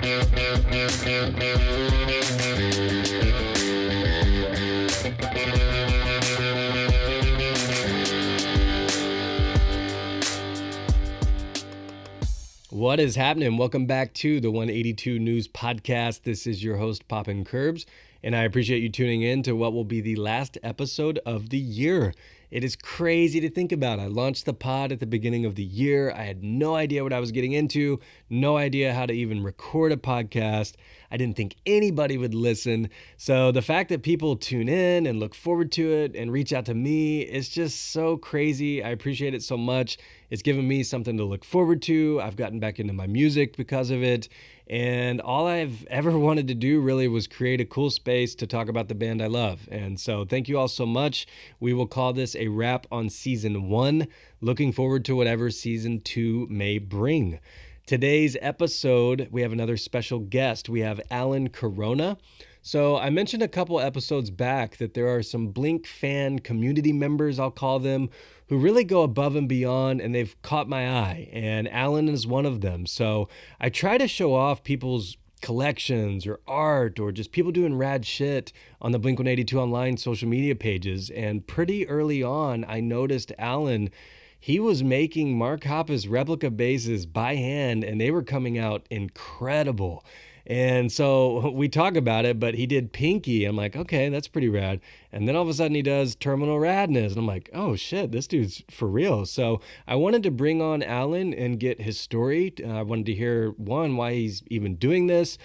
What is happening? Welcome back to the 182 News Podcast. This is your host, Poppin' Curbs, and I appreciate you tuning in to what will be the last episode of the year. It is crazy to think about. I launched the pod at the beginning of the year. I had no idea what I was getting into, no idea how to even record a podcast. I didn't think anybody would listen. So the fact that people tune in and look forward to it and reach out to me is just so crazy. I appreciate it so much. It's given me something to look forward to. I've gotten back into my music because of it. And all I've ever wanted to do really was create a cool space to talk about the band I love. And so thank you all so much. We will call this a wrap on season 1. Looking forward to whatever season 2 may bring. Today's episode, we have another special guest. We have Allan Corona. So I mentioned a couple episodes back that there are some Blink fan community members, I'll call them, who really go above and beyond, and they've caught my eye, and Allan is one of them. So I try to show off people's collections or art or just people doing rad shit on the Blink-182 online social media pages, and pretty early on, I noticed Allan, he was making Mark Hoppus replica basses by hand, and they were coming out incredible. And so we talk about it, but he did Pinky. I'm like, okay, that's pretty rad. And then all of a sudden he does Terminal Radness. And I'm like, oh shit, this dude's for real. So I wanted to bring on Allan and get his story. I wanted to hear, one, why he's even doing this.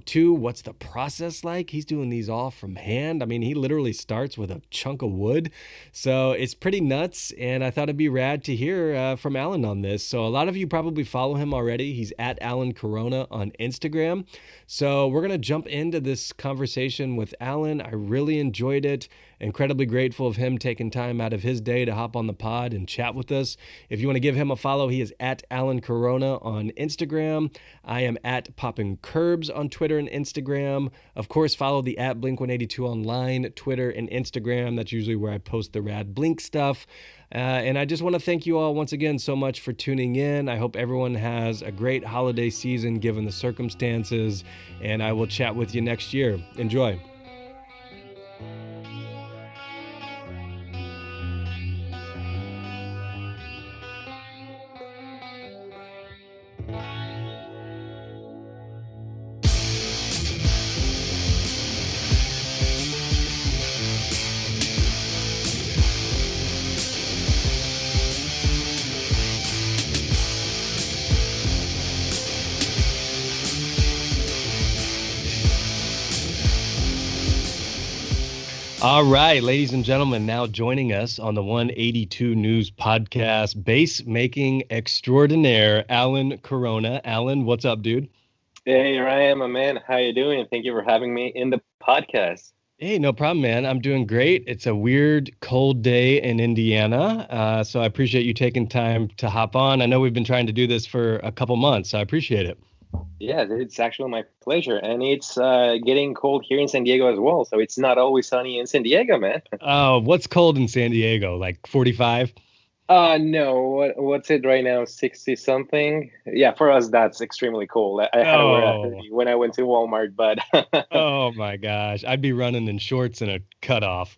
2, what's the process like? He's doing these all from hand. I mean, he literally starts with a chunk of wood. So it's pretty nuts. And I thought it'd be rad to hear from Allan on this. So a lot of you probably follow him already. He's at Allan Corona on Instagram. So we're going to jump into this conversation with Allan. I really enjoyed it. Incredibly grateful of him taking time out of his day to hop on the pod and chat with us. If you want to give him a follow, he is at Allan Corona on Instagram. I am at Poppin' Curbs on Twitter and Instagram. Of course, follow the at Blink-182 online, Twitter and Instagram. That's usually where I post the rad Blink stuff. And I just want to thank you all once again so much for tuning in. I hope everyone has a great holiday season given the circumstances, and I will chat with you next year. Enjoy. All right, ladies and gentlemen, now joining us on the 182 News Podcast, bass making extraordinaire, Allan Corona. Allan, what's up, dude? Hey, Ryan, my man. How you doing? Thank you for having me in the podcast. Hey, no problem, man. I'm doing great. It's a weird, cold day in Indiana, so I appreciate you taking time to hop on. I know we've been trying to do this for a couple months, so I appreciate it. Yeah, it's actually my pleasure. And it's getting cold here in San Diego as well. So it's not always sunny in San Diego, man. Oh, what's cold in San Diego? Like 45? No. What's it right now? 60 something? Yeah, for us, that's extremely cold. I had to wear a hoodie when I went to Walmart, but... Oh, my gosh. I'd be running in shorts and a cutoff.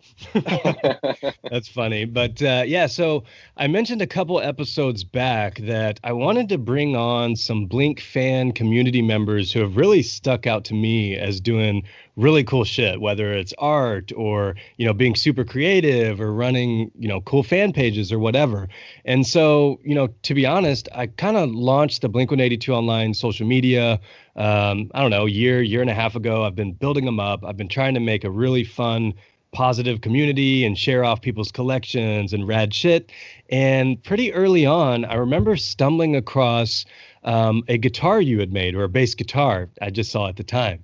That's funny. But yeah, so I mentioned a couple episodes back that I wanted to bring on some Blink fan community members who have really stuck out to me as doing really cool shit, whether it's art or, being super creative or running, cool fan pages or whatever. And so, to be honest, I kind of launched the Blink-182 online social media, I don't know, year and a half ago. I've been building them up. I've been trying to make a really fun, positive community and share off people's collections and rad shit. And pretty early on, I remember stumbling across a guitar you had made, or a bass guitar I just saw at the time.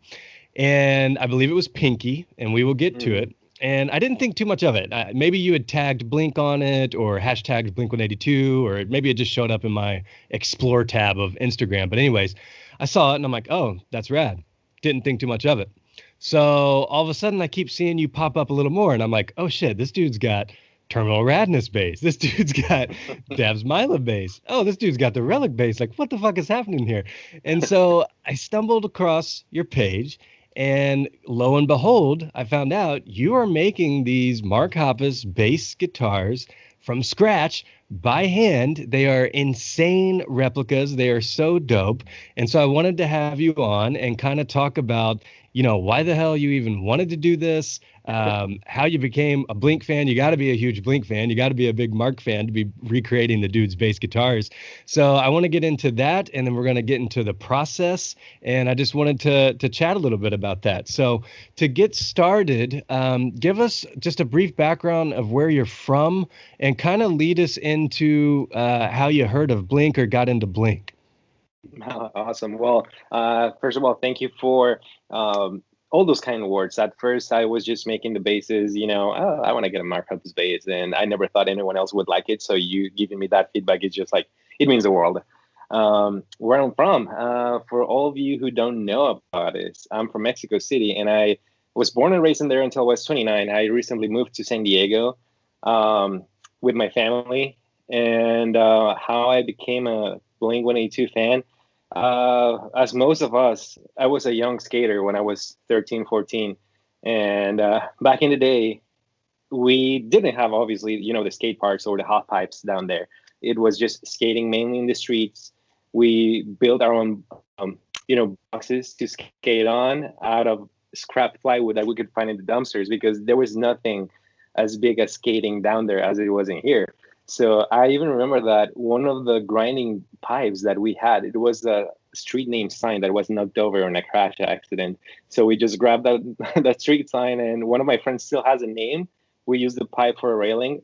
And I believe it was Pinky, and we will get to it. And I didn't think too much of it. Maybe you had tagged Blink on it or hashtagged Blink-182, or maybe it just showed up in my Explore tab of Instagram. But anyways, I saw it and I'm like, oh, that's rad. Didn't think too much of it. So all of a sudden I keep seeing you pop up a little more and I'm like, oh shit, this dude's got Terminal Radness bass. This dude's got Dev's Mila bass. Oh, this dude's got the Relic bass. Like, what the fuck is happening here? And so I stumbled across your page, and lo and behold, I found out you are making these Mark Hoppus bass guitars from scratch by hand. They are insane replicas. They are so dope. And so I wanted to have you on and kind of talk about, why the hell you even wanted to do this, how you became a Blink fan. You got to be a huge Blink fan. You got to be a big Mark fan to be recreating the dude's bass guitars. So I want to get into that, and then we're going to get into the process. And I just wanted to chat a little bit about that. So to get started, give us just a brief background of where you're from and kind of lead us into how you heard of Blink or got into Blink. Awesome. Well, first of all, thank you for all those kind of words. At first, I was just making the basses, oh, I want to get a Mark Hoppus bass, and I never thought anyone else would like it. So you giving me that feedback is just like, it means the world. Where I'm from, for all of you who don't know about this, I'm from Mexico City, and I was born and raised in there until I was 29. I recently moved to San Diego with my family, and how I became a Blink-182 fan. As most of us, I was a young skater when I was 13, 14. And back in the day, we didn't have, obviously, the skate parks or the hot pipes down there. It was just skating mainly in the streets. We built our own, boxes to skate on out of scrap plywood that we could find in the dumpsters, because there was nothing as big as skating down there as it was in here. So I even remember that one of the grinding pipes that we had, it was a street name sign that was knocked over in a crash accident. So we just grabbed that street sign, and one of my friends still has a name. We used the pipe for a railing.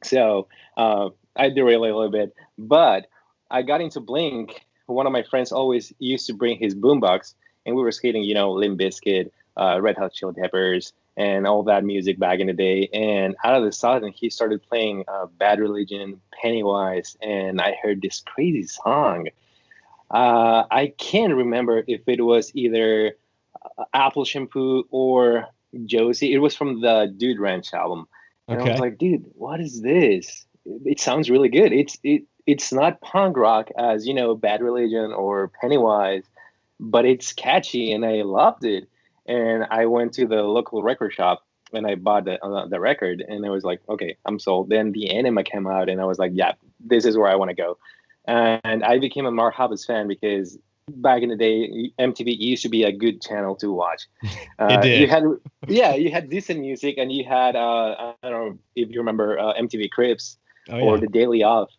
So I derailed a little bit, but I got into Blink. One of my friends always used to bring his boombox, and we were skating, Limp Bizkit, Red Hot Chili Peppers, and all that music back in the day. And out of the sudden, he started playing Bad Religion, Pennywise, and I heard this crazy song. I can't remember if it was either Apple Shampoo or Josie. It was from the Dude Ranch album. And I was like, dude, what is this? It sounds really good. It's not punk rock as, Bad Religion or Pennywise, but it's catchy, and I loved it. And I went to the local record shop and I bought the record, and I was like, okay, I'm sold. Then the Enema came out, and I was like, yeah, this is where I want to go. And I became a Mark Hoppus fan because back in the day, MTV used to be a good channel to watch. It did. You had decent music, and you had, I don't know if you remember MTV Cribs or The Daily Of.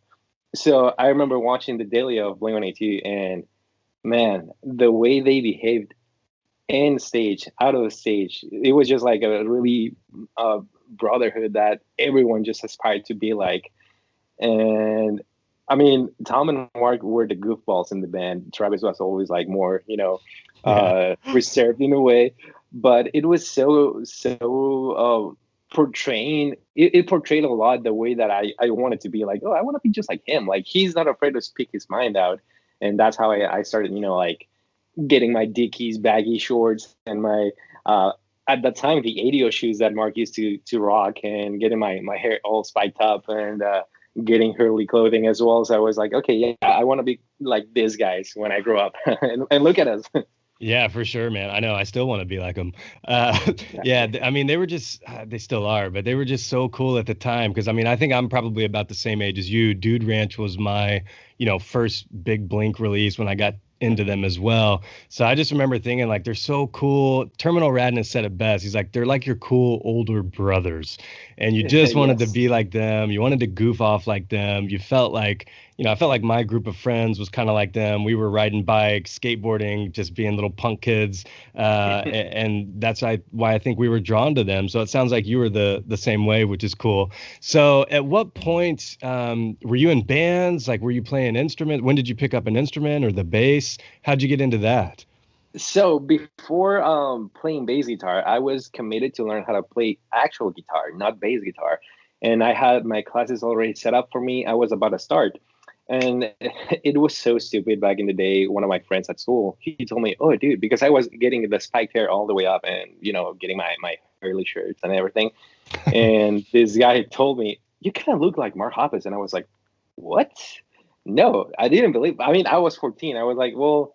So I remember watching The Daily Of Blink-182, and man, the way they behaved in stage, out of the stage, it was just like a really brotherhood that everyone just aspired to be like. And I mean, Tom and Mark were the goofballs in the band. Travis was always like more, reserved in a way, but it was so portraying. It portrayed a lot the way that I wanted to be like, oh, I want to be just like him. Like, he's not afraid to speak his mind out. And that's how I started, like getting my Dickies baggy shorts and my at that time the ADO shoes that Mark used to rock, and getting my hair all spiked up, and getting Hurley clothing as well. So I was like, okay, yeah, I want to be like these guys when I grow up. and look at us. Yeah, for sure, man. I know. I still want to be like them. I mean, they were just, they still are, but they were just so cool at the time. Because, I mean, I think I'm probably about the same age as you. Dude Ranch was my, first big Blink release when I got into them as well. So I just remember thinking, like, they're so cool. Terminal Radness said it best. He's like, they're like your cool older brothers. And you just wanted to be like them. You wanted to goof off like them. You felt like, I felt like my group of friends was kind of like them. We were riding bikes, skateboarding, just being little punk kids. And that's why I think we were drawn to them. So it sounds like you were the same way, which is cool. So at what point were you in bands? Like, were you playing instruments? When did you pick up an instrument or the bass? How'd you get into that? So before playing bass guitar, I was committed to learn how to play actual guitar, not bass guitar. And I had my classes already set up for me. I was about to start. And it was so stupid back in the day. One of my friends at school, he told me, oh, dude, because I was getting the spiked hair all the way up and, getting my shirts and everything. And this guy told me, "You kind of look like Mark Hoppus," and I was like, "What?" No, I didn't believe. I mean, I was 14. I was like, "Well."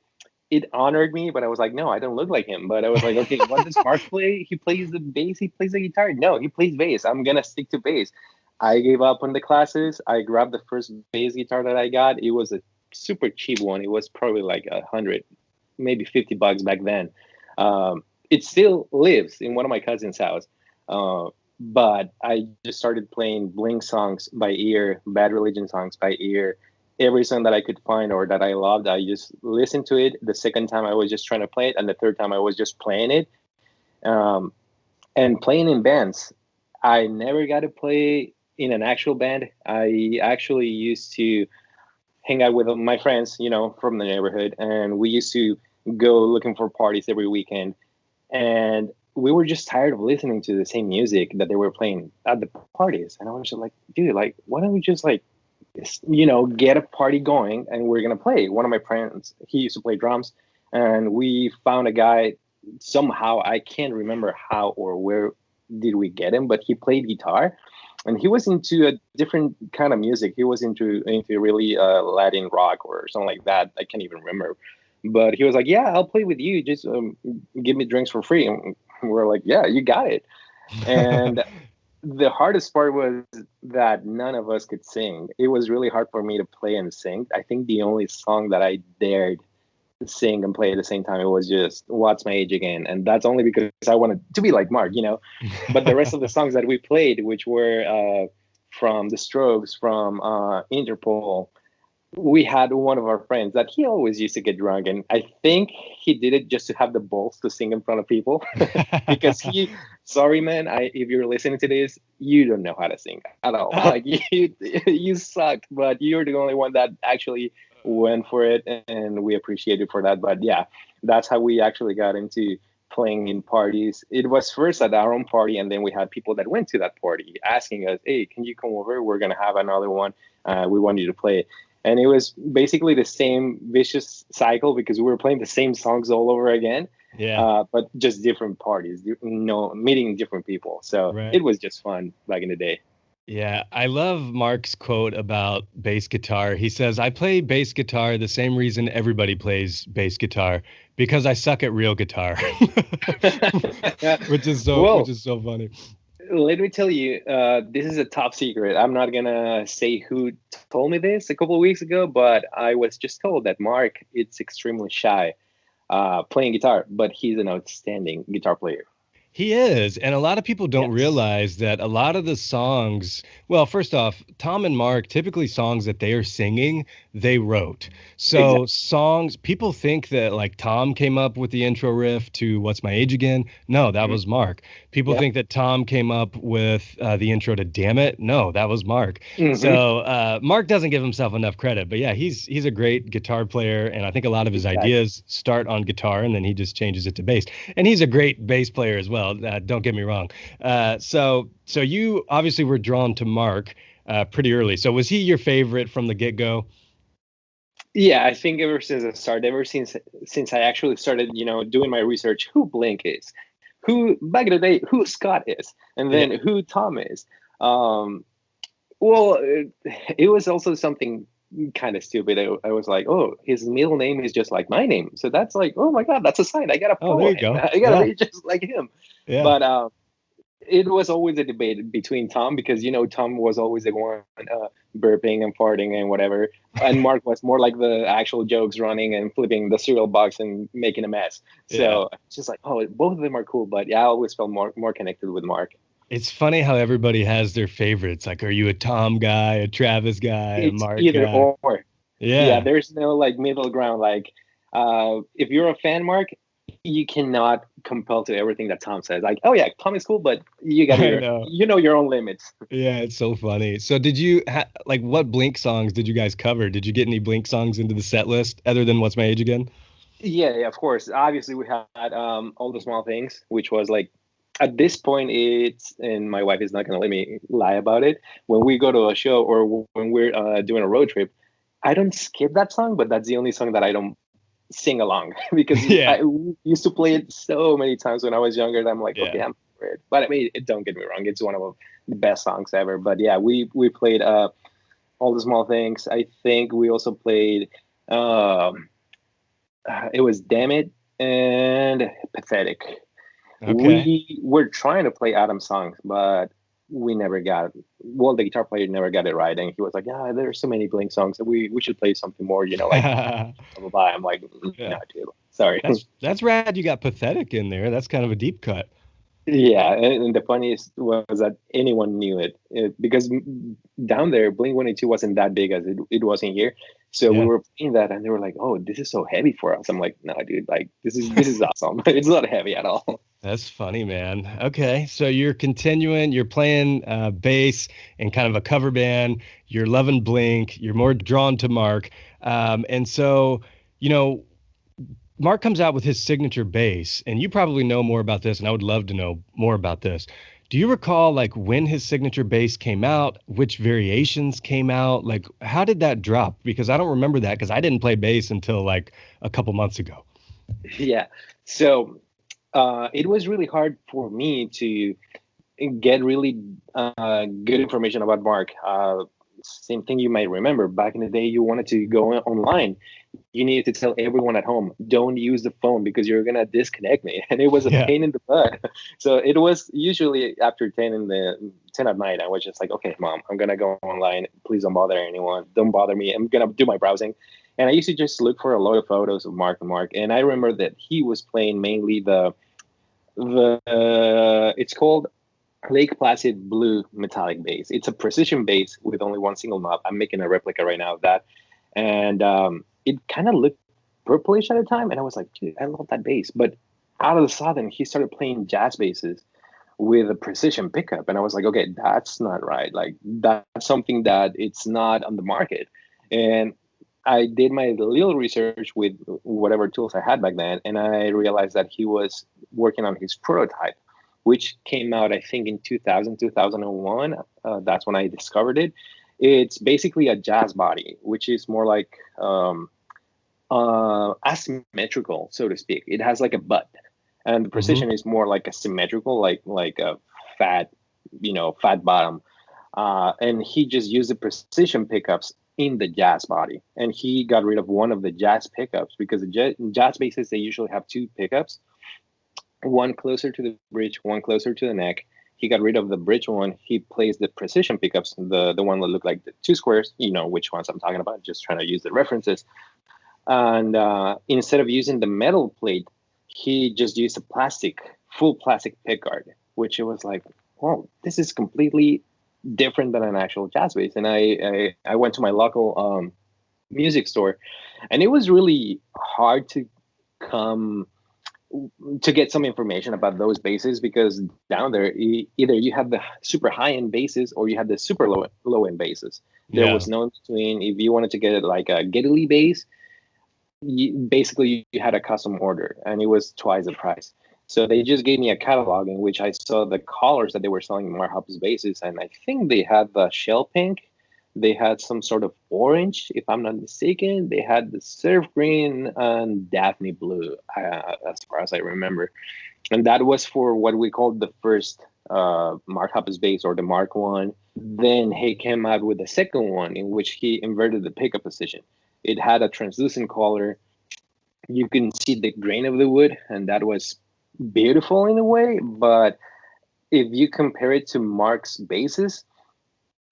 It honored me, but I was like, no, I don't look like him. But I was like, okay, what does Mark play? He plays the bass, he plays the guitar. No, he plays bass. I'm gonna stick to bass. I gave up on the classes. I grabbed the first bass guitar that I got. It was a super cheap one. It was probably like 100, maybe $50 back then. It still lives in one of my cousin's house. But I just started playing Blink songs by ear, Bad Religion songs by ear, every song that I could find or that I loved. I just listened to it. The second time I was just trying to play it, and the third time I was just playing it. And playing in bands, I never got to play in an actual band. I actually used to hang out with my friends, from the neighborhood, and we used to go looking for parties every weekend. And we were just tired of listening to the same music that they were playing at the parties. And I was just like, dude, like, why don't we just get a party going and we're gonna play. One of my friends, he used to play drums, and we found a guy somehow. I can't remember how or where did we get him, but he played guitar, and he was into a different kind of music. He was into really Latin rock or something like that. I can't even remember, but he was like, "Yeah, I'll play with you. Just give me drinks for free." And we're like, "Yeah, you got it." And the hardest part was that none of us could sing. It was really hard for me to play and sing. I think the only song that I dared to sing and play at the same time, it was just "What's My Age Again," and that's only because I wanted to be like Mark. But the rest of the songs that we played, which were from The Strokes, from Interpol, we had one of our friends that he always used to get drunk, and I think he did it just to have the balls to sing in front of people. Because sorry man, if you're listening to this, you don't know how to sing at all. Like you suck, but you're the only one that actually went for it, and we appreciate you for that. But yeah, that's how we actually got into playing in parties. It was first at our own party, and then we had people that went to that party asking us, "Hey, can you come over? We're gonna have another one. We want you to play." And it was basically the same vicious cycle because we were playing the same songs all over again. Yeah. But just different parties, meeting different people. So Right. it was just fun back in the day. Yeah, I love Mark's quote about bass guitar. He says, "I play bass guitar the same reason everybody plays bass guitar, because I suck at real guitar." Which is Well, so funny. let me tell you, this is a top secret. I'm not gonna say who told me this a couple of weeks ago, but I was just told that Mark is extremely shy playing guitar, but he's an outstanding guitar player. He is. And a lot of people don't Yes. realize that a lot of the songs, well, first off, Tom and Mark, typically songs that they are singing, they wrote. So Exactly. songs, people think that like Tom came up with the intro riff to What's My Age Again? No, that was Mark. People Yep. think that Tom came up with the intro to Damn It? No, that was Mark. Hmm. So Mark doesn't give himself enough credit, but yeah, he's a great guitar player, and I think a lot of his Exactly. ideas start on guitar, and then he just changes it to bass. And he's a great bass player as well. Don't get me wrong. So you obviously were drawn to Mark pretty early. So was he your favorite from the get go? Yeah, I think ever since the start, ever since I actually started, doing my research, who Blink is, who back in the day, who Scott is, and Yeah. then who Tom is. Um, well, it was also something kind of stupid. I was like, oh, his middle name is just like my name, so that's like, oh my god, that's a sign. I gotta Oh, there follow you him. go. I gotta Yeah. be just like him. Yeah. But it was always a debate between Tom because Tom was always the one burping and farting and whatever, and Mark was more like the actual jokes running and flipping the cereal box and making a mess. Yeah. So it's just like, oh, both of them are cool, but yeah, I always felt more connected with Mark. It's funny how everybody has their favorites. Like, are you a Tom guy, a Travis guy, a It's Mark either guy? or. Yeah, Yeah. there's no like middle ground. Like, if you're a fan, Mark, you cannot compel to everything that Tom says. Like, oh yeah, Tom is cool, but you got I your, know. your own limits. Yeah, it's so funny. So did you like what Blink songs did you guys cover? Did you get any Blink songs into the set list other than What's My Age Again? Yeah, of course. Obviously, we had all the small things, which was like at this point, it's and my wife is not gonna let me lie about it. When we go to a show or when we're doing a road trip, I don't skip that song, but that's the only song that I don't sing along because Yeah. I used to play it so many times when I was younger that I'm like, Yeah. okay, for it. But I mean, don't get me wrong, it's one of the best songs ever. But yeah, we played all the small things. I think we also played it was Damn It and Pathetic. Okay. We were trying to play Adam's songs, but we never got well, the guitar player never got it right, and he was like, "Yeah, there's so many Blink songs that we should play something more, like blah blah blah." I'm like, Yeah. "No, dude, sorry." That's rad you got Pathetic in there. That's kind of a deep cut. Yeah, and the funniest was that anyone knew it because down there, Blink 182 wasn't that big as it was in here. So we Yeah. were playing that, and they were like, "Oh, this is so heavy for us." I'm like, "No, dude, like this is awesome. It's not heavy at all." That's funny, man. Okay, so you're continuing, you're playing bass in kind of a cover band. You're loving Blink. You're more drawn to Mark, and so you know Mark comes out with his signature bass, and you probably know more about this, and I would love to know more about this. Do you recall like when his signature bass came out, which variations came out? Like, how did that drop? Because I don't remember that because I didn't play bass until like a couple months ago. Yeah. So it was really hard for me to get really good information about Mark. Same thing you might remember back in the day. You wanted to go online. You needed to tell everyone at home, don't use the phone because you're gonna disconnect me, and it was a Yeah. pain in the butt. So it was usually after 10 at night. I was just like, okay, mom, I'm gonna go online. Please don't bother anyone. Don't bother me. I'm gonna do my browsing. And I used to just look for a lot of photos of Mark and Mark. And I remember that he was playing mainly the it's called Lake Placid Blue metallic bass. It's a precision bass with only one single knob. I'm making a replica right now of that, and it kind of looked purplish at the time, and I was like, dude, I love that bass. But out of the sudden, he started playing jazz basses with a precision pickup, and I was like, okay, that's not right. Like that's something that it's not on the market, and I did my little research with whatever tools I had back then, and I realized that he was working on his prototype, which came out, I think, in 2000, 2001. That's when I discovered it. It's basically a jazz body, which is more like asymmetrical, so to speak. It has like a butt, and the Hmm. precision is more like a symmetrical, like a fat, fat bottom. And he just used the precision pickups in the jazz body, and he got rid of one of the jazz pickups because the jazz basses they usually have two pickups, one closer to the bridge, one closer to the neck. He got rid of the bridge one. He placed the precision pickups, the one that look like the two squares. You know which ones I'm talking about. Just trying to use the references. And instead of using the metal plate, he just used a full plastic pickguard, which it was like, well, this is completely different than an actual jazz bass. And I went to my local music store, and it was really hard come to get some information about those basses because down there either you have the super high end basses or you have the super low end basses. There Yeah. was no in between. If you wanted to get it like a Geddy bass, basically you had a custom order and it was twice the price. So they just gave me a catalog in which I saw the colors that they were selling in Mark Hoppus bases, and I think they had the shell pink, they had some sort of orange, if I'm not mistaken. They had the surf green and Daphne blue, as far as I remember. And that was for what we called the first Mark Hoppus base, or the Mark One. Then he came out with the second one in which he inverted the pickup position. It had a translucent color. You can see the grain of the wood, and that was beautiful in a way. But if you compare it to Mark's basses,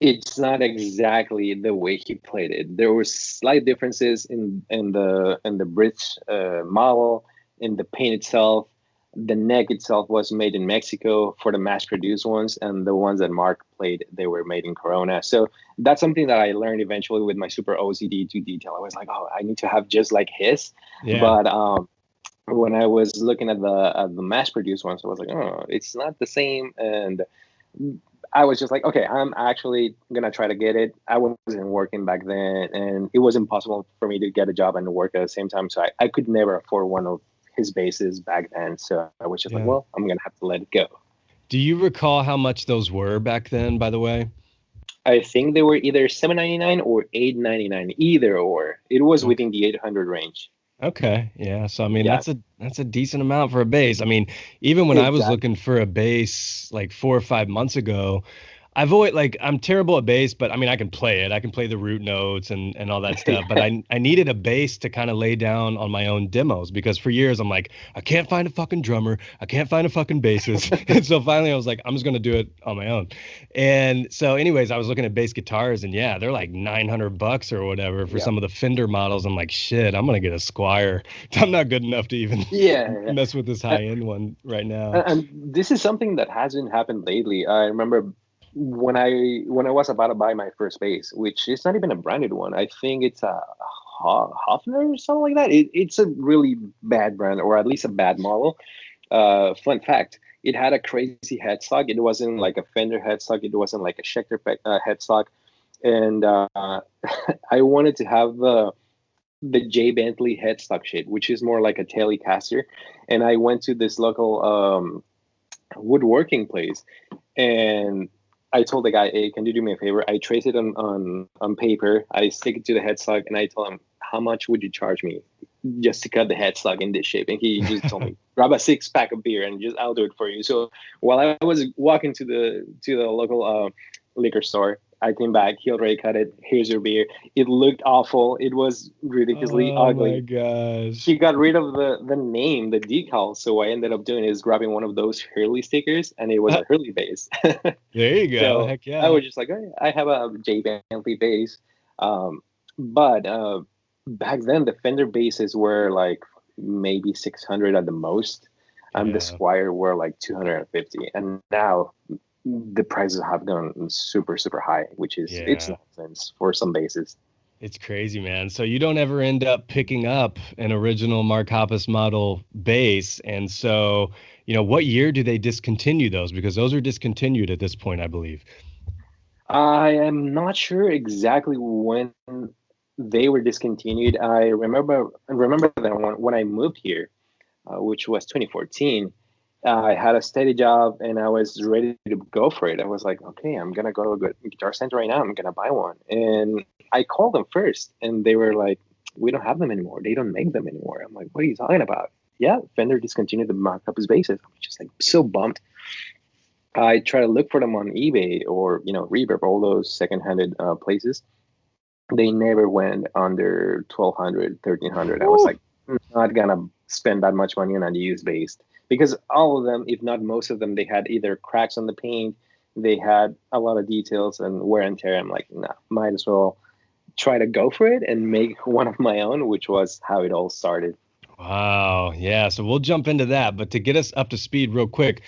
it's not exactly the way he played it. There were slight differences in the bridge model, in the paint itself. The neck itself was made in Mexico for the mass-produced ones, and the ones that Mark played, they were made in Corona. So that's something that I learned eventually with my super OCD to detail. I was like, oh, I need to have just like his. Yeah. But when I was looking at the mass-produced ones, I was like, oh, it's not the same, and I was just like, okay, I'm actually gonna try to get it. I wasn't working back then, and it was impossible for me to get a job and work at the same time. So I could never afford one of his bases back then. So I was just like, Yeah. well, I'm gonna have to let it go. Do you recall how much those were back then, by the way? I think they were either 799 or 899, either or. It was Okay. within the 800 range. Okay. Yeah. So I mean Yeah, that's a decent amount for a bass. I mean, even when I was exactly. looking for a bass like 4 or 5 months ago, I've always like I'm terrible at bass, but I mean I can play it. I can play the root notes and all that stuff. But Yeah. I needed a bass to kind of lay down on my own demos because for years I'm like, I can't find a fucking drummer. I can't find a fucking bassist. And so finally I was like, I'm just gonna do it on my own. And so anyways, I was looking at bass guitars and yeah, they're like $900 or whatever for Yeah. some of the Fender models. I'm like, shit, I'm gonna get a Squire. I'm not good enough to even Yeah. mess with this Yeah. high end one right now. And this is something that hasn't happened lately. I remember when I was about to buy my first bass, which is not even a branded one. I think it's a Hofner or something like that. It's a really bad brand, or at least a bad model. Fun fact: it had a crazy headstock. It wasn't like a Fender headstock. It wasn't like a Schecter headstock. And I wanted to have the J Bentley headstock shit, which is more like a Telecaster. And I went to this local woodworking place, and I told the guy, "Hey, can you do me a favor? I trace it on paper. I stick it to the headstock, and I told him, how much would you charge me just to cut the headstock in this shape?" And he just told me, "Grab a 6 pack of beer, and just I'll do it for you." So while I was walking to the local liquor store, I came back. He already cut it. Here's your beer. It looked awful. It was ridiculously Oh my ugly. gosh. He got rid of the name, the decal. So what I ended up doing is grabbing one of those Hurley stickers, and it was a Hurley base. There you go. So Heck I yeah. was just like, "Hey, I have a J Bentley bass." But back then, the Fender basses were like maybe 600 at the most, and the Yeah. Squire were like 250. And now the prices have gone super, super high, which is it's Yeah. nonsense for some basses. It's crazy, man. So you don't ever end up picking up an original Mark Hoppus model bass. And so, what year do they discontinue those? Because those are discontinued at this point, I believe. I am not sure exactly when they were discontinued. I remember that when I moved here, which was 2014. I had a steady job and I was ready to go for it. I was like, okay, I'm gonna go to a Guitar Center right now. I'm gonna buy one. And I called them first, and they were like, "We don't have them anymore. They don't make them anymore." I'm like, "What are you talking about?" Yeah, Fender discontinued the markup bases. I'm just like so bummed. I try to look for them on eBay or Reverb, all those second-handed places. They never went under 1,200, 1,300. I was Whew. like, not gonna spend that much money on a used bass because all of them, if not most of them, they had either cracks on the paint, they had a lot of details and wear and tear. I'm like, nah, might as well try to go for it and make one of my own, which was how it all started. Wow. Yeah. So we'll jump into that. But to get us up to speed real quick,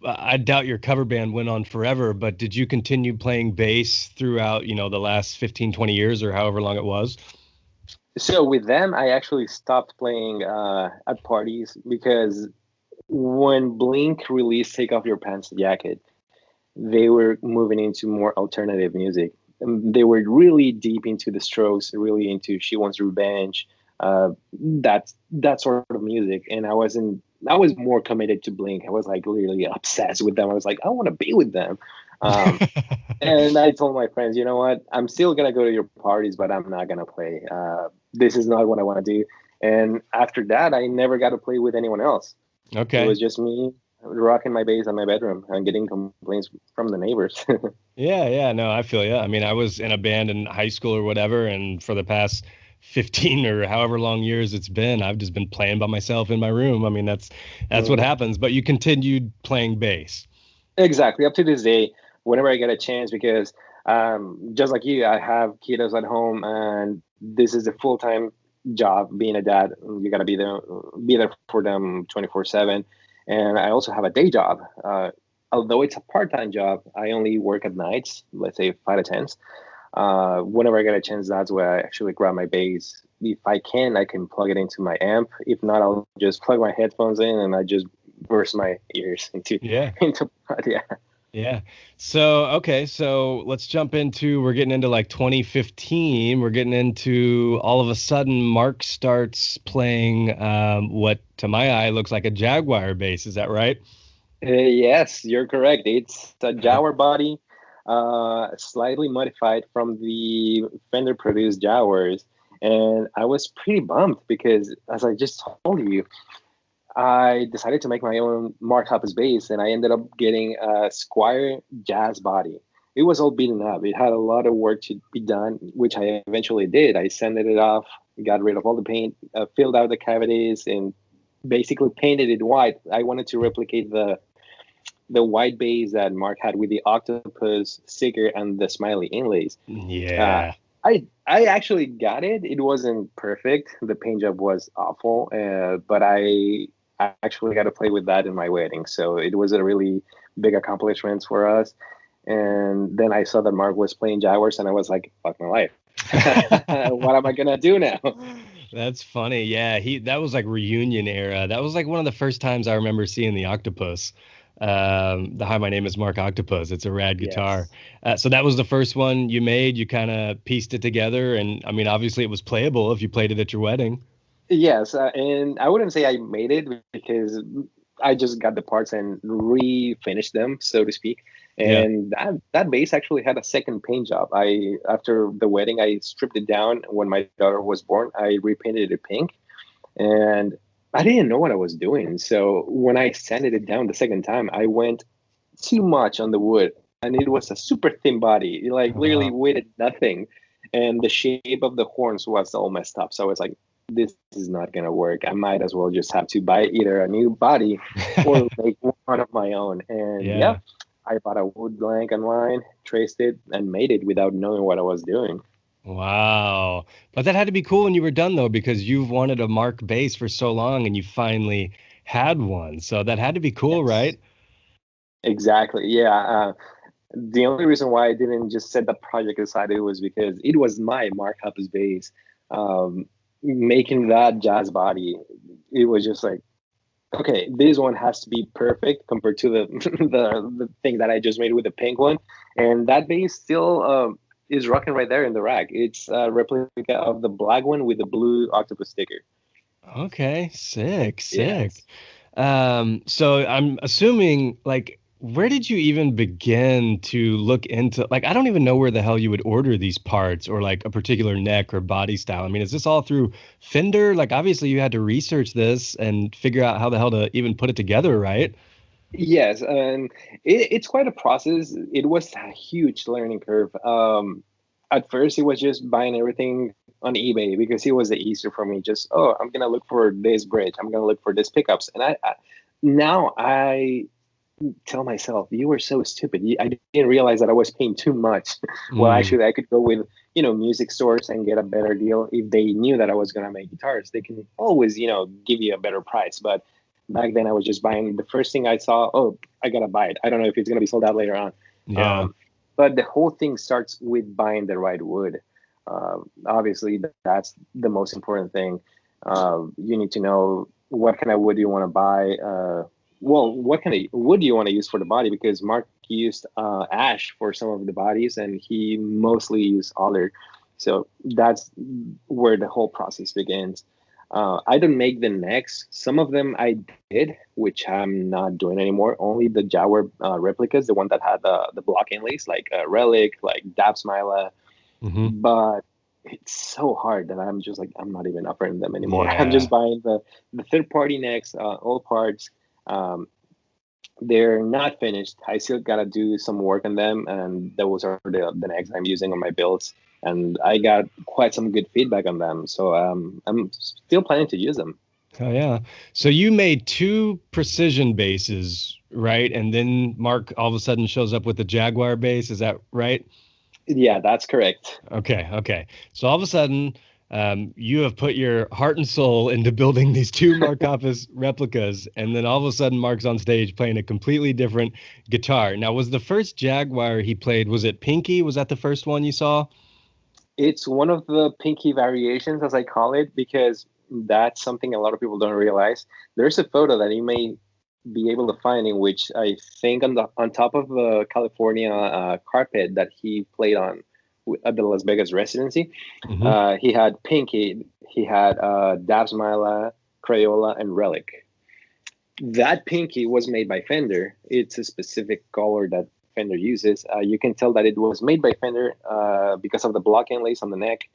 I doubt your cover band went on forever, but did you continue playing bass throughout, the last 15, 20 years or however long it was? So with them, I actually stopped playing at parties because when Blink released "Take Off Your Pants Jacket," they were moving into more alternative music. They were really deep into the Strokes, really into "She Wants Revenge," that sort of music. And I wasn't. I was more committed to Blink. I was like literally obsessed with them. I was like, I want to be with them. Um, and I told my friends, you know what? I'm still gonna go to your parties, but I'm not gonna play. This is not what I want to do. And after that, I never got to play with anyone else. It Okay. was just me rocking my bass in my bedroom and getting complaints from the neighbors. Yeah, yeah, no, I feel you. I mean, I was in a band in high school or whatever, and for the past 15 or however long years it's been, I've just been playing by myself in my room. I mean, that's what Mm. happens. But you continued playing bass. Exactly. Up to this day, whenever I get a chance, because just like you, I have kiddos at home, and this is a full time job. Being a dad, you gotta be there for them 24/7. And I also have a day job. Although it's a part time job, I only work at nights. Let's say 5 to 10s. Whenever I get a chance, that's where I actually grab my bass. If I can plug it into my amp. If not, I'll just plug my headphones in and I just burst my ears into Yeah. into yeah. Yeah. So, okay. So let's jump into, we're getting into like 2015. We're getting into all of a sudden Mark starts playing what to my eye looks like a Jaguar bass. Is that right? Yes, you're correct. It's a Jaguar body, slightly modified from the Fender produced Jaguars. And I was pretty bummed because, as I just told you, I decided to make my own Mark Hoppus bass, and I ended up getting a Squire Jazz body. It was all beaten up. It had a lot of work to be done, which I eventually did. I sanded it off, got rid of all the paint, filled out the cavities, and basically painted it white. I wanted to replicate the white base that Mark had with the octopus sticker and the smiley inlays. Uh, Yeah. I actually got it. It wasn't perfect. The paint job was awful, but I actually got to play with that in my wedding. So it was a really big accomplishment for us. And then I saw that Mark was playing Jaguars, and I was like, "Fuck my life! What am I gonna do now?" That's funny. Yeah, that was like reunion era. That was like one of the first times I remember seeing the octopus. The Hi, my name is Mark Octopus. It's a rad guitar. Yes. So that was the first one you made. You kind of pieced it together, and I mean, obviously, it was playable if you played it at your wedding. Yes, and I wouldn't say I made it because I just got the parts and refinished them, so to speak. Yeah. And that bass actually had a second paint job. I After the wedding, I stripped it down. When my daughter was born, I repainted it pink, and I didn't know what I was doing. So when I sanded it down the second time, I went too much on the wood, and it was a super thin body. It like literally Uh, weighed nothing, and the shape of the horns was all messed up. So I was like, this is not gonna work. I might as well just have to buy either a new body or make one of my own. And yeah, yeah. I bought a wood blank online, traced it, and made it without knowing what I was doing. Wow. But that had to be cool when you were done though, because you've wanted a Mark bass for so long and you finally had one. So that had to be cool, Yes, right? exactly. Yeah. The only reason why I didn't just set the project aside it was because it was my Mark Hoppus bass. Um, Making that jazz body, it was just like, okay, this one has to be perfect compared to the the thing that I just made with the pink one, and that bass still is rocking right there in the rack. It's a replica of the black one with the blue octopus sticker. Okay, sick, sick. Yes. So I'm assuming like where did you even begin to look into like I don't even know where the hell you would order these parts or like a particular neck or body style. I mean, is this all through Fender? Like obviously you had to research this and figure out how the hell to even put it together, right? Yes, and it's quite a process. It was a huge learning curve. At first, it was just buying everything on eBay because it was the easier for me. Just, oh, I'm gonna look for this bridge. I'm gonna look for this pickups. And now I tell myself, you were so stupid. I didn't realize that I was paying too much. Well, Mm, actually, I could go with music stores and get a better deal if they knew that I was gonna make guitars. They can always give you a better price. But back then, I was just buying the first thing I saw. Oh, I gotta buy it. I don't know if it's gonna be sold out later on. yeah. Um, but the whole thing starts with buying the right wood. Obviously, that's the most important thing. You need to know what kind of wood you want to buy. Well, what kind of wood do you want to use for the body? Because Mark used ash for some of the bodies, and he mostly used alder. So that's where the whole process begins. I don't make the necks. Some of them I did, which I'm not doing anymore. Only the Jaguar replicas, the one that had the block inlays, like Relic, like Dabsmila. Hmm. But it's so hard that I'm just like, I'm not even offering them anymore. I'm just Yeah. buying the third party necks, all parts. Um, they're not finished. I still gotta do some work on them, and those are the necks I'm using on my builds. And I got quite some good feedback on them, so I'm still planning to use them. Oh yeah. So you made two precision bases, right? And then Mark all of a sudden shows up with the Jaguar base. Is that right? Yeah, that's correct. Okay. Okay. So all of a sudden, you have put your heart and soul into building these two Mark Hoppus replicas, and then all of a sudden, Mark's on stage playing a completely different guitar. Now, was the first Jaguar he played, was it Pinky? Was that the first one you saw? It's one of the pinky variations, as I call it, because that's something a lot of people don't realize. There's a photo that you may be able to find in which I think on top of the California carpet that he played on at the Las Vegas residency, Hmm. he had Pinky, he had Dabs Mila, Crayola, and Relic. That Pinky was made by Fender. It's a specific color that Fender uses. You can tell that it was made by Fender because of the block inlays on the neck,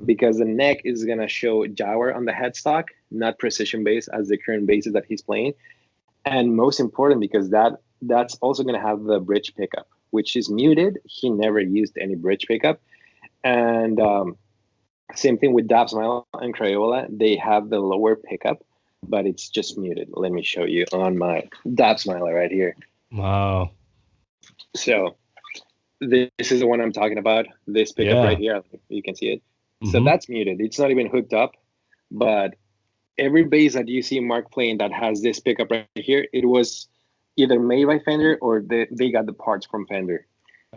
because the neck is going to show Jaguar on the headstock, not precision bass as the current basses that he's playing. And most important, because that's also going to have the bridge pickup, which is muted. He never used any bridge pickup. And same thing with Dab Smile and Crayola. They have the lower pickup, but it's just muted. Let me show you on my Dab Smiler right here. Wow. So this is the one I'm talking about. This pickup right here, you can see it. So that's muted. It's not even hooked up, but every bass that you see Mark playing that has this pickup right here, it was either made by Fender or they got the parts from Fender.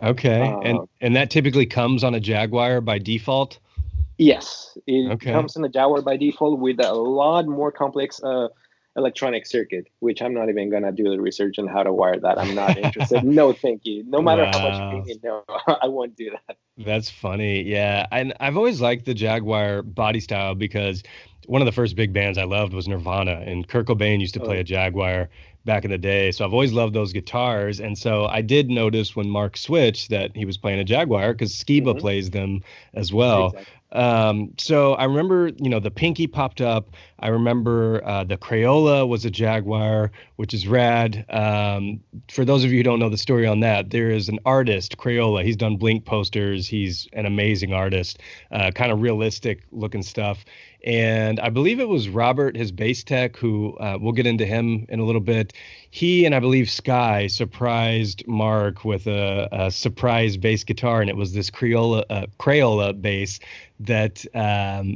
Okay. And that typically comes on a Jaguar by default? Yes. It comes on a Jaguar by default with a lot more complex electronic circuit, which I'm not even going to do the research on how to wire that. I'm not interested. No, thank you. No matter how much you pay me, no, I won't do that. That's funny. Yeah. And I've always liked the Jaguar body style because one of the first big bands I loved was Nirvana, and Kurt Cobain used to play a Jaguar back in the day. So I've always loved those guitars. And so I did notice when Mark switched that he was playing a Jaguar because Skiba plays them as well. Exactly. So I remember, the Pinky popped up. I remember the Crayola was a Jaguar, which is rad. For those of you who don't know the story on that, there is an artist, Crayola. He's done Blink posters. He's an amazing artist, kind of realistic looking stuff. And I believe it was Robert, his bass tech, who we'll get into him in a little bit. He and I believe Sky surprised Mark with a surprise bass guitar, and it was this Crayola bass that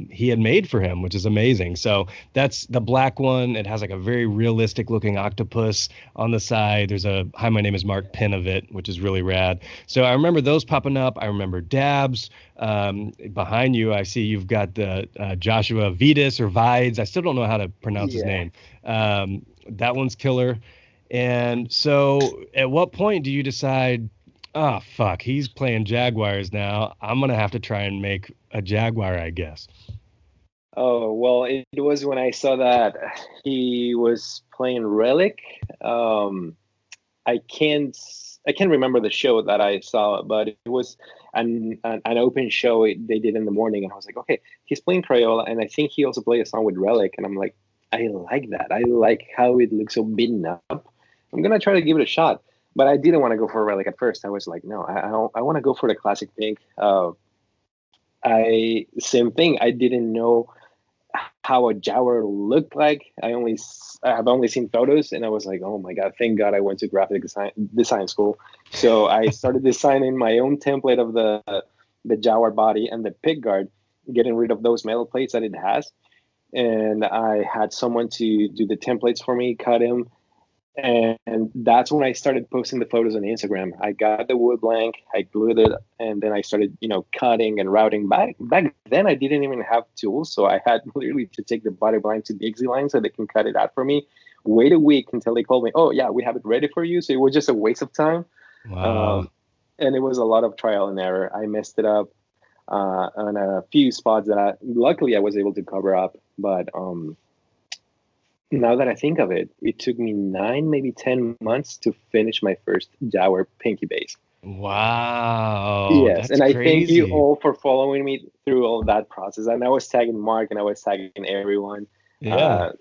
he had made for him, which is amazing. So that's the black one. It has like a very realistic looking octopus on the side. There's a "Hi, my name is Mark" pin of it, which is really rad. So I remember those popping up. I remember Dabs. Behind you, I see you've got the Joshua Vides or Vides. I still don't know how to pronounce his name. That one's killer. And so at what point do you decide, oh, fuck, he's playing Jaguars now, I'm going to have to try and make a Jaguar, I guess? Oh, well, it was when I saw that he was playing Relic. I can't remember the show that I saw, but it was an open show they did in the morning, and I was like, okay, he's playing Crayola, and I think he also played a song with Relic, and I'm like, I like that. I like how it looks so beaten up. I'm gonna try to give it a shot, but I didn't want to go for Relic at first. I was like, no, I want to go for the classic Pink. Same thing. I didn't know how a Jaguar looked like. I've only seen photos, and I was like, oh my god, thank God I went to graphic design school. So I started designing my own template of the Jaguar body and the pick guard, getting rid of those metal plates that it has. And I had someone to do the templates for me, cut him. And that's when I started posting the photos on Instagram. I got the wood blank, I glued it, and then I started, cutting and routing. Back then, I didn't even have tools, so I had literally to take the body blank to Dixie Line so they can cut it out for me. Wait a week until they called me. Oh yeah, we have it ready for you. So it was just a waste of time. Wow. And it was a lot of trial and error. I messed it up on a few spots that luckily I was able to cover up, but now that I think of it, it took me 9, maybe 10 months to finish my first Jaguar Pinky bass. Wow. Yes, That's and I crazy. thank you all for following me through all that process. And I was tagging Mark, and I was tagging everyone. Yeah.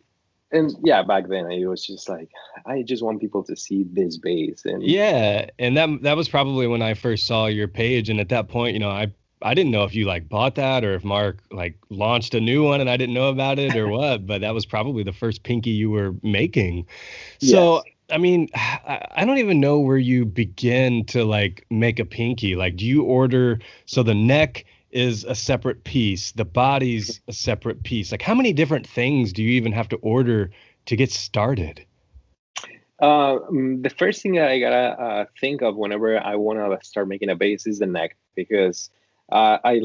And yeah, back then it was just like, I just want people to see this bass. And Yeah, and that was probably when I first saw your page, and at that point, I didn't know if you like bought that or if Mark like launched a new one and I didn't know about it or what, but that was probably the first Pinky you were making. So, yes. I mean, I don't even know where you begin to like make a Pinky. Like, do you order, so the neck is a separate piece, the body's a separate piece. Like, how many different things do you even have to order to get started? The first thing that I gotta think of whenever I want to start making a bass is the neck, because I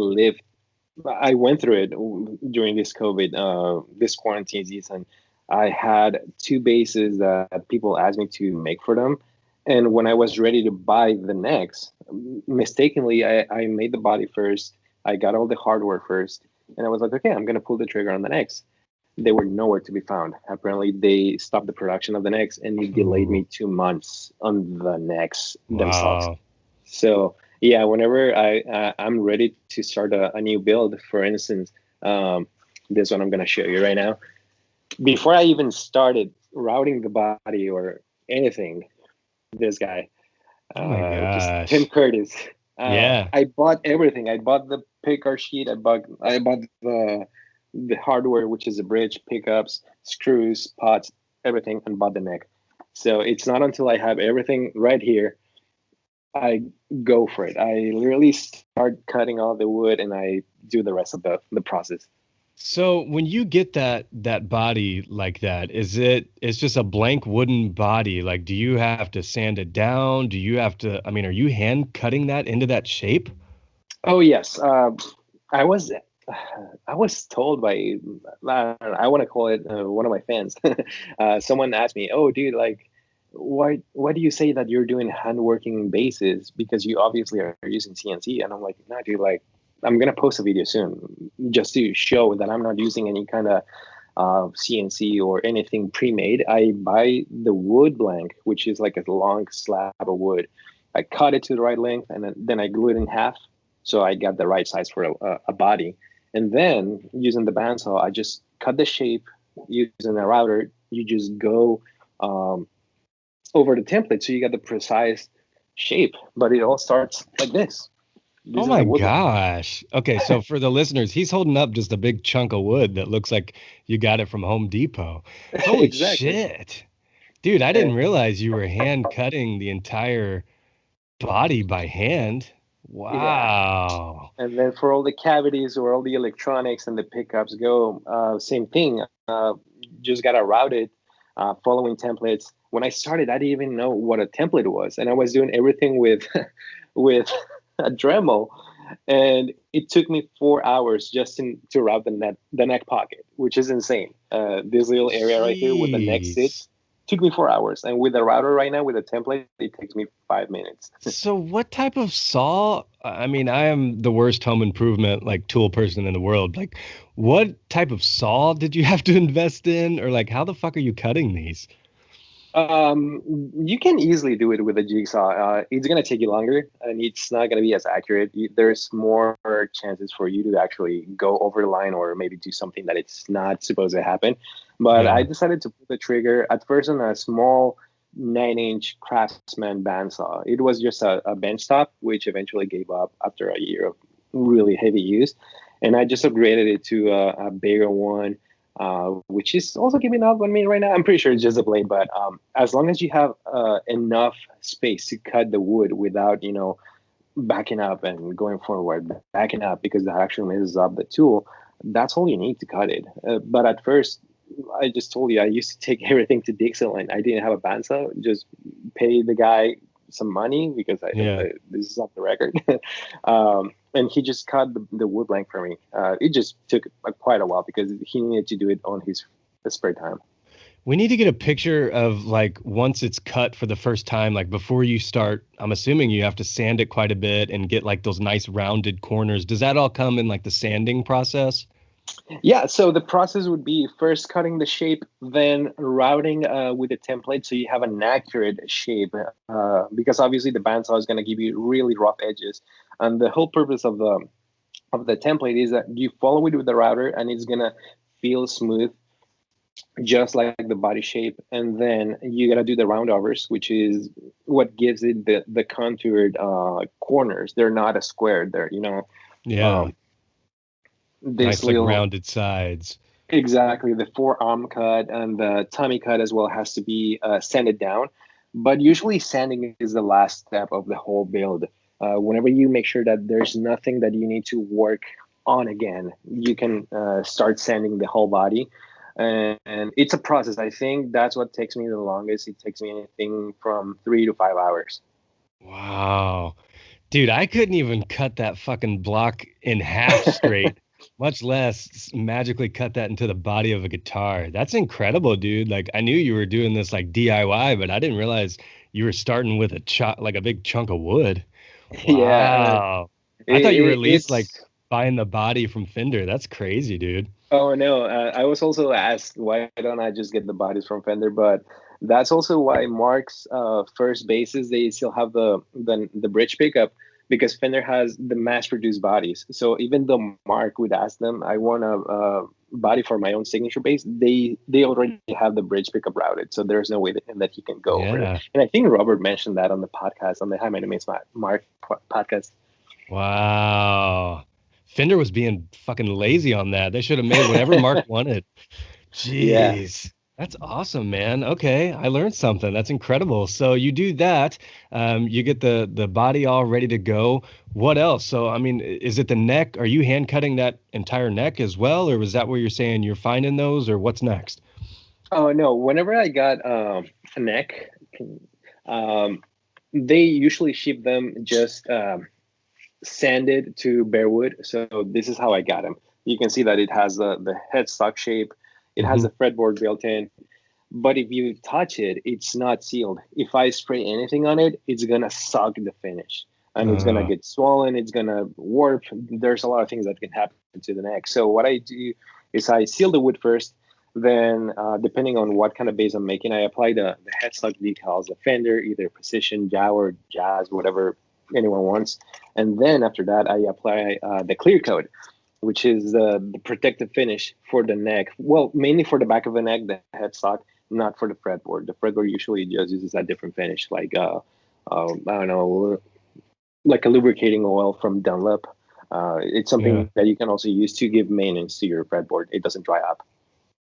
went through it during this COVID, this quarantine season. I had 2 basses that people asked me to make for them. And when I was ready to buy the necks, mistakenly, I made the body first. I got all the hardware first. And I was like, okay, I'm going to pull the trigger on the necks. They were nowhere to be found. Apparently, they stopped the production of the necks, and it delayed me 2 months on the necks themselves. Wow. So Yeah, whenever I'm ready to start a new build, for instance, um, this one I'm gonna show you right now. Before I even started routing the body or anything, this guy, Oh my just Tim gosh. Curtis. Yeah. I bought everything. I bought the picker sheet. I bought the hardware, which is a bridge, pickups, screws, pots, everything, and bought the neck. So it's not until I have everything right here I go for it. I literally start cutting all the wood and I do the rest of the process. So when you get that body like that, it's just a blank wooden body? Like, do you have to sand it down? Do you have to, I mean, are you hand cutting that into that shape? Oh yes, I was I was told by I want to call it one of my fans. Someone asked me, "Oh, dude, like, why do you say that you're doing handworking bases? Because you obviously are using CNC." And I'm like, "No, dude, like, I'm gonna post a video soon just to show that I'm not using any kind of CNC or anything pre-made. I buy the wood blank, which is like a long slab of wood. I cut it to the right length, and then I glue it in half, so I got the right size for a body. And then using the bandsaw, I just cut the shape using a router. You just go um, over the template, so you get the precise shape. But it all starts like this. Oh This is my the wood blank. gosh. Okay, so for the listeners, he's holding up just a big chunk of wood that looks like you got it from Home Depot. Holy Exactly. shit. Dude, I didn't And realize you were hand cutting the entire body by hand. yeah, Wow. and then for all the cavities where all the electronics and the pickups go, same thing. Just gotta route it, following templates. When I started, I didn't even know what a template was, and I was doing everything with with a Dremel, and it took me 4 hours just to route the neck pocket, which is insane. This little area right here where the neck Jeez. sits took me 4 hours, and with the router right now with a template, it takes me 5 minutes. So what type of saw? I mean, I am the worst home improvement like tool person in the world. Like, what type of saw did you have to invest in? Or like how the fuck are you cutting these? You can easily do it with a jigsaw. It's gonna take you longer, and it's not gonna be as accurate. There's more chances for you to actually go over the line, or maybe do something that it's not supposed to happen. But I Yeah. decided to pull the trigger at first on a small 9-inch Craftsman bandsaw. It was just a bench top, which eventually gave up after a year of really heavy use, and I just upgraded it to a bigger one, which is also giving up on me right now. I'm pretty sure it's just a blade, but as long as you have enough space to cut the wood without, backing up and going forward, backing up because that actually messes up the tool, that's all you need to cut it. But at first, I just told you I used to take everything to Dixon and I didn't have a bandsaw. Just pay the guy some money because Yeah. this is off the record. And he just cut the wood blank for me. It just took quite a while because he needed to do it on his spare time. We need to get a picture of like once it's cut for the first time, like before you start. I'm assuming you have to sand it quite a bit and get like those nice rounded corners. Does that all come in like the sanding process? Yeah, so the process would be first cutting the shape, then routing with the template so you have an accurate shape. Because obviously the bandsaw is going to give you really rough edges, and the whole purpose of the template is that you follow it with the router, and it's going to feel smooth, just like the body shape. And then you got to do the roundovers, which is what gives it the contoured corners. They're not a square. They're Yeah. um, this Nice like little. rounded sides. Exactly, the forearm cut and the tummy cut as well has to be sanded down. But usually, sanding is the last step of the whole build. Whenever you make sure that there's nothing that you need to work on again, you can start sanding the whole body. And it's a process. I think that's what takes me the longest. It takes me anything from 3 to 5 hours. Wow. Dude, I couldn't even cut that fucking block in half straight, much less magically cut that into the body of a guitar. That's incredible, dude. Like I knew you were doing this like DIY, but I didn't realize you were starting with like a big chunk of wood. Yeah, Wow. I thought you were at least like it's buying the body from Fender. That's crazy, dude. Oh no, I was also asked why don't I just get the bodies from Fender, but that's also why Mark's first bases they still have the bridge pickup because Fender has the mass-produced bodies. So even though Mark would ask them, I want a body for my own signature bass, they already have the bridge pickup routed, so there's no way that he can go over it. Yeah. And I think Robert mentioned that on the podcast, on the Hi, my name is Mark podcast. Wow. Fender was being fucking lazy on that. They should have made whatever Mark wanted. Yeah. Jeez. That's awesome, man. Okay, I learned something. That's incredible. So you do that, you get the body all ready to go. What else? So I mean, is it the neck? Are you hand cutting that entire neck as well, or was that where you're saying you're finding those, or what's next? Oh no! Whenever I got a neck, um, they usually ship them just sanded to bare wood. So this is how I got them. You can see that it has the headstock shape. It has Hmm. a fretboard built in. But if you touch it, it's not sealed. If I spray anything on it, it's gonna suck the finish, and it's gonna get swollen. It's gonna warp. There's a lot of things that can happen to the neck. So what I do is I seal the wood first. Then, depending on what kind of bass I'm making, I apply the headstock decals, the Fender, either Precision, Jaguar, Jazz, whatever anyone wants. And then after that, I apply the clear coat, which is the protective finish for the neck. Well, mainly for the back of the neck, the headstock, not for the fretboard. The fretboard usually just uses a different finish, like I don't know, like a lubricating oil from Dunlop. It's Yeah. something that you can also use to give maintenance to your fretboard. It doesn't dry up.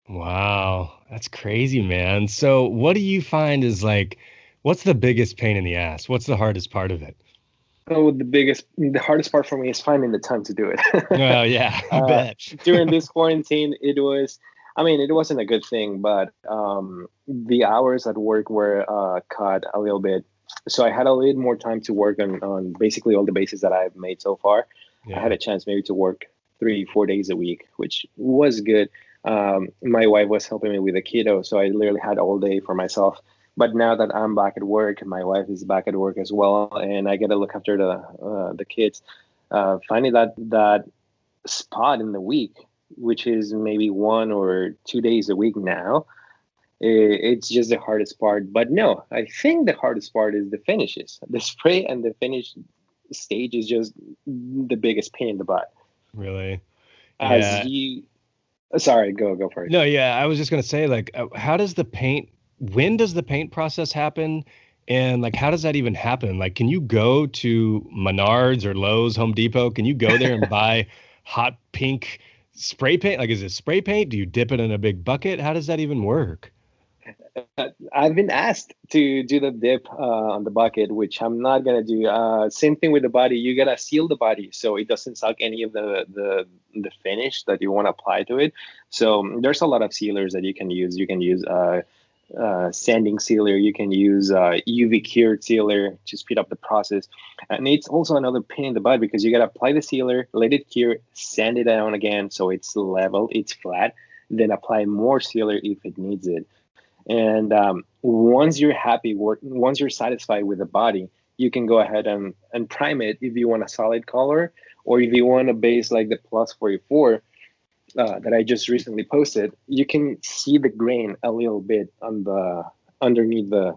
Wow. That's crazy, man. So what do you find is like, what's the biggest pain in the ass? What's the hardest part of it? Oh, the hardest part for me is finding the time to do it. Well, yeah, I uh, bet. During this quarantine, I mean, it wasn't a good thing, but the hours at work were cut a little bit. So I had a little more time to work on basically all the bases that I've made so far. I had Yeah. a chance maybe to work 3, 4 days a week, which was good. My wife was helping me with the kiddo, so I literally had all day for myself. But now that I'm back at work, my wife is back at work as well, and I get to look after the kids. Finding that spot in the week, which is maybe 1 or 2 days a week now, it's just the hardest part. But no, I think the hardest part is the finishes. The spray and the finish stage is just the biggest pain in the butt. Really? As Yeah. you, sorry, go first. No, yeah, I was just gonna say, like, how does the paint, when does the paint process happen? And like, how does that even happen? Like, can you go to Menards or Lowe's, Home Depot? Can you go there and buy hot pink spray paint? Like, is it spray paint? Do you dip it in a big bucket? How does that even work? I've been asked to do the dip on the bucket, which I'm not gonna do. Same thing with the body. You gotta seal the body so it doesn't suck any of the finish that you want to apply to it. So there's a lot of sealers that you can use. You can use sanding sealer. You can use UV cured sealer to speed up the process. And it's also another pain in the butt because you gotta apply the sealer, let it cure, sand it down again so it's level, it's flat, then apply more sealer if it needs it. And once you're happy, once you're satisfied with the body, you can go ahead and prime it if you want a solid color, or if you want a base like the Plus 44 that I just recently posted. You can see the grain a little bit on the underneath the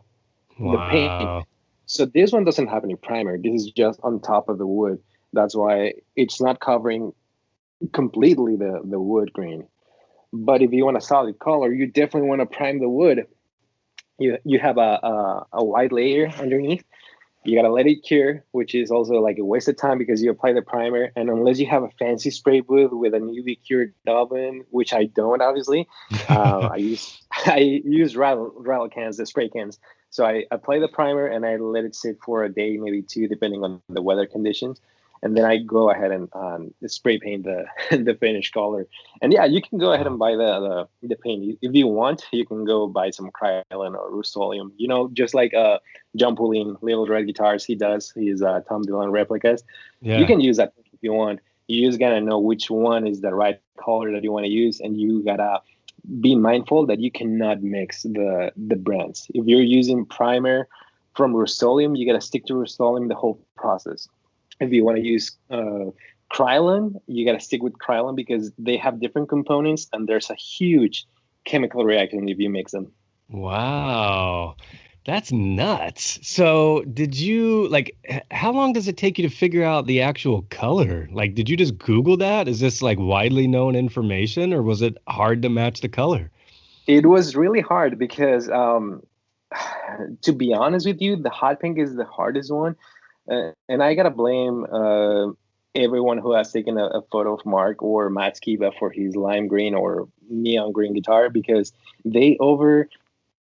paint. Wow. So this one doesn't have any primer. This is just on top of the wood. That's why it's not covering completely the wood grain. But if you want a solid color, you definitely want to prime the wood. You have a white layer underneath. You gotta let it cure, which is also like a waste of time because you apply the primer, and unless you have a fancy spray booth with an UV cured oven, which I don't, obviously, I use I use rattle cans, the spray cans. So I apply the primer and I let it sit for a day, maybe two, depending on the weather conditions, and then I go ahead and spray paint the the finished color. And yeah, you can go ahead and Wow. buy the paint if you want. You can go buy some Krylon or Rust-Oleum. You know, just like John Pulling, Little Red Guitars, he does his Tom Dillon replicas. You Yeah. can use that if you want. You just gotta know which one is the right color that you want to use, and you gotta be mindful that you cannot mix the brands. If you're using primer from Rust-Oleum, you gotta stick to Rust-Oleum the whole process. If you want to use Krylon, you gotta stick with Krylon because they have different components, and there's a huge chemical reaction if you mix them. Wow. That's nuts. So, did you like how long does it take you to figure out the actual color? Like, did you just Google that? Is this like widely known information or was it hard to match the color? It was really hard because, to be honest with you, the hot pink is the hardest one, and I gotta blame everyone who has taken a photo of Mark or Matt Skiba for his lime green or neon green guitar because they over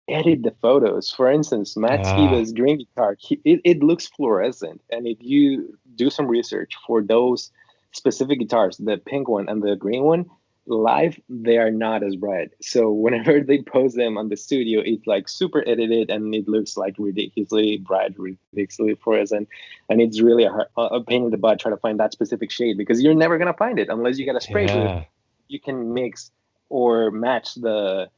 edit the photos. For instance, Matt Ah, Skiba's green guitar, it looks fluorescent, and if you do some research for those specific guitars, the pink one and the green one, live they are not as bright. So whenever they post them on the studio, it's like super edited and it looks like ridiculously bright, ridiculously fluorescent, and it's really a pain in the butt trying to find that specific shade because you're never gonna find it unless you get a spray booth. yeah. You can mix or match the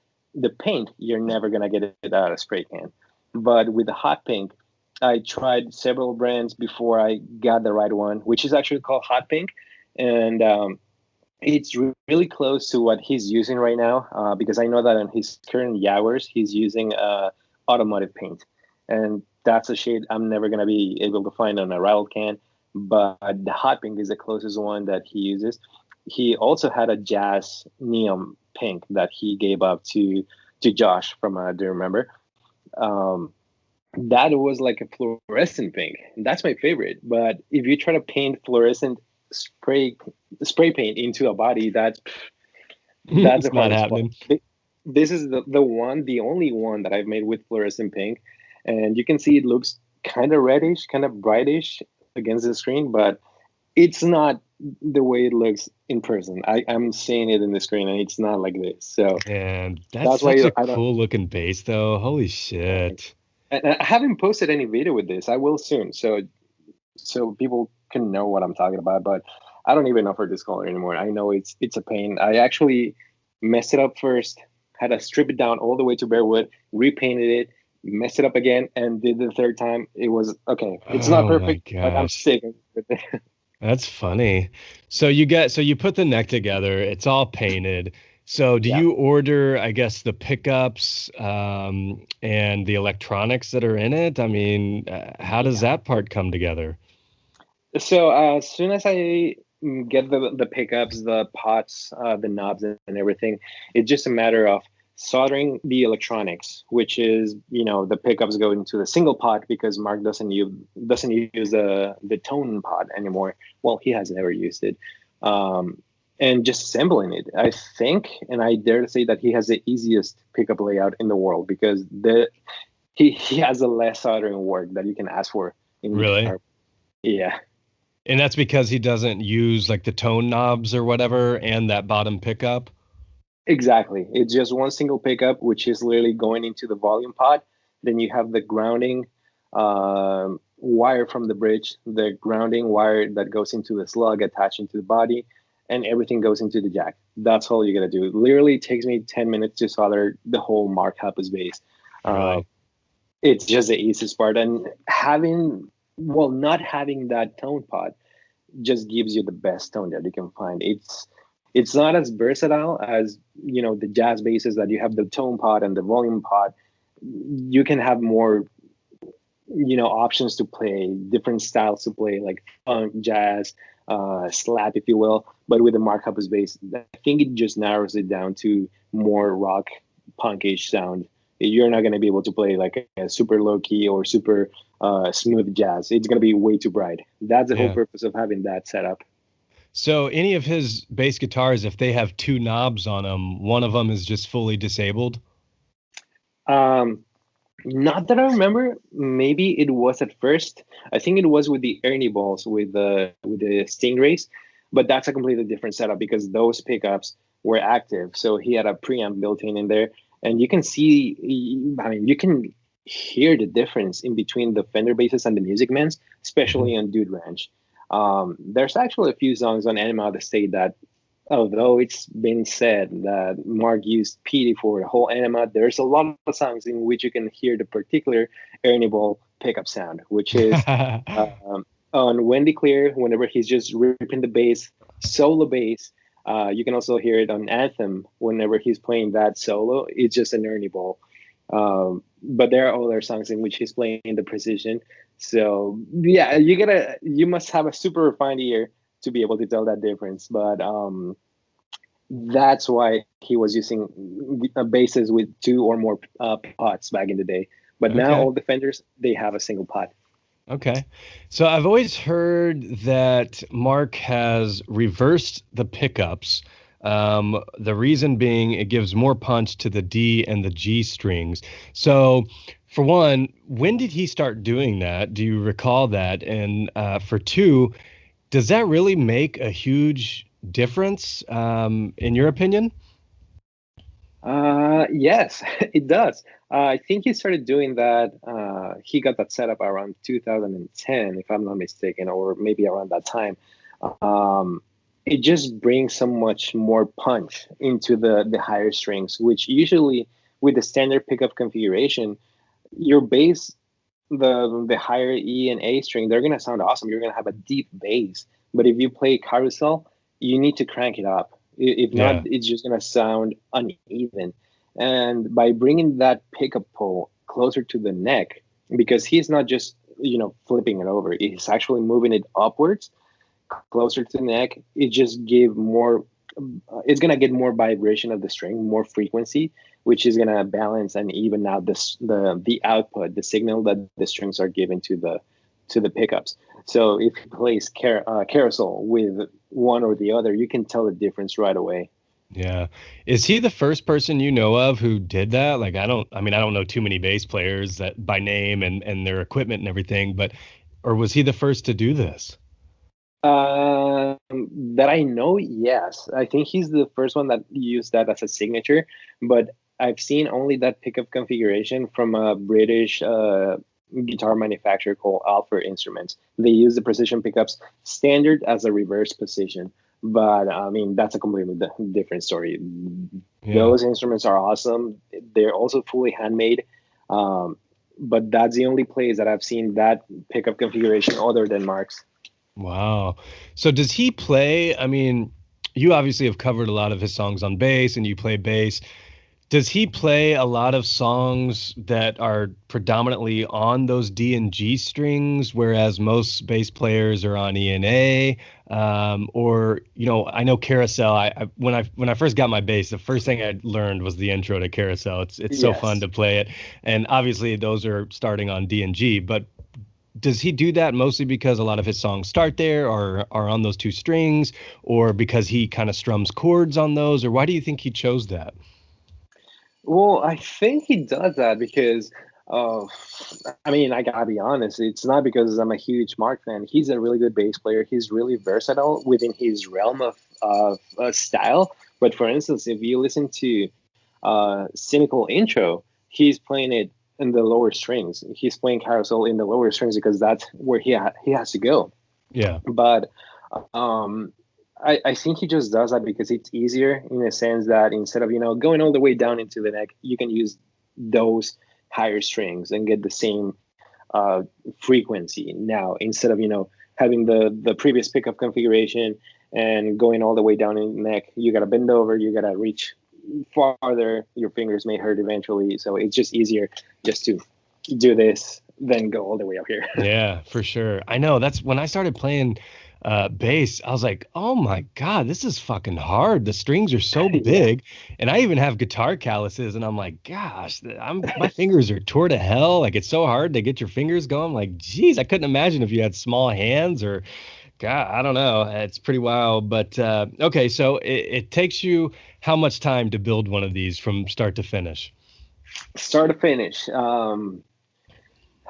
paint. You're never gonna get it out of spray can. But with the hot pink, I tried several brands before I got the right one, which is actually called hot pink, and it's really close to what he's using right now, because I know that in his current Jaguars he's using automotive paint, and that's a shade I'm never gonna be able to find on a rattle can. But the hot pink is the closest one that he uses. He also had a jazz neon pink that he gave up to Josh from Do You Remember? Um, that was like a fluorescent pink. That's my favorite. But if you try to paint fluorescent spray spray paint into a body, that's the It's not hardest part. happening. This is the only one that I've made with fluorescent pink, and you can see it looks kind of reddish, kind of brightish against the screen, but it's not the way it looks in person. I'm seeing it in the screen, and it's not like this. So And that's that's such why a I don't. cool looking bass though. Holy shit. And I haven't posted any video with this. I will soon, so people can know what I'm talking about. But I don't even offer this color anymore. I know it's a pain. I actually messed it up first, had to strip it down all the way to bare wood, repainted it, messed it up again, and did the third time. It was okay. It's not Oh my perfect, but I'm gosh. sticking with it. That's funny. So you put the neck together, it's all painted. So do Yeah. you order, I guess, the pickups and the electronics that are in it? I mean, how does Yeah. that part come together? So as soon as I get the pickups, the pots, the knobs, and everything, it's just a matter of soldering the electronics, which is the pickups go into the single pot because Mark doesn't use the tone pot anymore. Well, he has never used it. And just assembling it, I think, and I dare to say that he has the easiest pickup layout in the world because he has the less soldering work that you can ask for in Really? guitar. Yeah. And that's because he doesn't use like the tone knobs or whatever and that bottom pickup? Exactly. It's just one single pickup, which is literally going into the volume pod. Then you have the grounding wire from the bridge, the grounding wire that goes into the slug attached into the body, and everything goes into the jack. That's all you got to do. Literally takes me 10 minutes to solder the whole Mark Hoppus base. Uh, Really? it's just the easiest part. And not having that tone pod just gives you the best tone that you can find. It's not as versatile as the jazz basses that you have the tone pod and the volume pod. You can have more options to play, different styles to play, like funk, jazz, slap, if you will. But with the Mark Hoppus bass, I think it just narrows it down to more rock, punkish sound. You're not going to be able to play like a super low key or super smooth jazz. It's going to be way too bright. That's the whole Yeah. purpose of having that setup. So any of his bass guitars, if they have two knobs on them, one of them is just fully disabled? Um, Not that I remember. Maybe it was at first. I think it was with the Ernie balls with the Stingrays, but that's a completely different setup because those pickups were active. So he had a preamp built in there, and you can see. I mean, you can hear the difference in between the Fender basses and the Music Man's, Mhm. especially on Dude Ranch. There's actually a few songs on Animal that state that although it's been said that Mark used Petey for the whole anima, there's a lot of songs in which you can hear the particular Ernie Ball pickup sound, which is on Wendy Clear, whenever he's just ripping the bass, solo bass. You can also hear it on Anthem whenever he's playing that solo. It's just an Ernie Ball. But there are other songs in which he's playing the precision. So yeah, you must have a super refined ear to be able to tell that difference. But that's why he was using basses with two or more pots back in the day. But now Okay. all Defenders, they have a single pot. Okay. So I've always heard that Mark has reversed the pickups. The reason being it gives more punch to the D and the G strings. So, for one, when did he start doing that? Do you recall that? And for two, does that really make a huge difference, in your opinion? Yes, it does. I think he started doing that. He got that set up around 2010, if I'm not mistaken, or maybe around that time. Um, it just brings so much more punch into the higher strings, which usually with the standard pickup configuration, your bass, the higher E and A string, they're gonna sound awesome. You're gonna have a deep bass. But if you play carousel, you need to crank it up. If not, Yeah. it's just gonna sound uneven. And by bringing that pickup pole closer to the neck, because he's not just flipping it over, he's actually moving it upwards closer to the neck. It just give more. It's gonna get more vibration of the string, more frequency, which is gonna balance and even out the output, the signal that the strings are given to the pickups. So if you place carousel with one or the other, you can tell the difference right away. Yeah. Is he the first person you know of who did that? Like, I mean, I don't know too many bass players that by name and their equipment and everything, but, or was he the first to do this? That I know, yes. I think he's the first one that used that as a signature, but I've seen only that pickup configuration from a British guitar manufacturer called Alpha Instruments. They use the precision pickups standard as a reverse position, but I mean, that's a completely different story. Yeah. Those instruments are awesome. They're also fully handmade. Um, but that's the only place that I've seen that pickup configuration other than Mark's. Wow. So does he play? I mean, you obviously have covered a lot of his songs on bass and you play bass. Does he play a lot of songs that are predominantly on those D and G strings, whereas most bass players are on E and A? Or I know Carousel. When I first got my bass, the first thing I learned was the intro to Carousel. It's so fun Yes. to play it, and obviously those are starting on D and G. But does he do that mostly because a lot of his songs start there or are on those two strings, or because he kind of strums chords on those, or why do you think he chose that? Well, I think he does that because, uh, I mean, I gotta be honest. It's not because I'm a huge Mark fan. He's a really good bass player. He's really versatile within his realm of style. But for instance, if you listen to Cynical Intro, he's playing it in the lower strings. He's playing carousel in the lower strings because that's where he has to go. Yeah. But um, I think he just does that because it's easier in a sense that instead of going all the way down into the neck, you can use those higher strings and get the same uh, frequency. Now instead of having the previous pickup configuration and going all the way down in the neck, you got to bend over, you got to reach farther. Your fingers may hurt eventually, so it's just easier just to do this, then go all the way up here. Yeah, for sure. I know that's when I started playing bass, I was like, "Oh my God, this is fucking hard. The strings are so Yeah. big." And I even have guitar calluses and I'm like, "Gosh, I'm my fingers are tore to hell. Like it's so hard to get your fingers going." Like, "Geez, I couldn't imagine if you had small hands or God, I don't know. It's pretty wild." But okay, so it takes you how much time to build one of these from start to finish? Start to finish.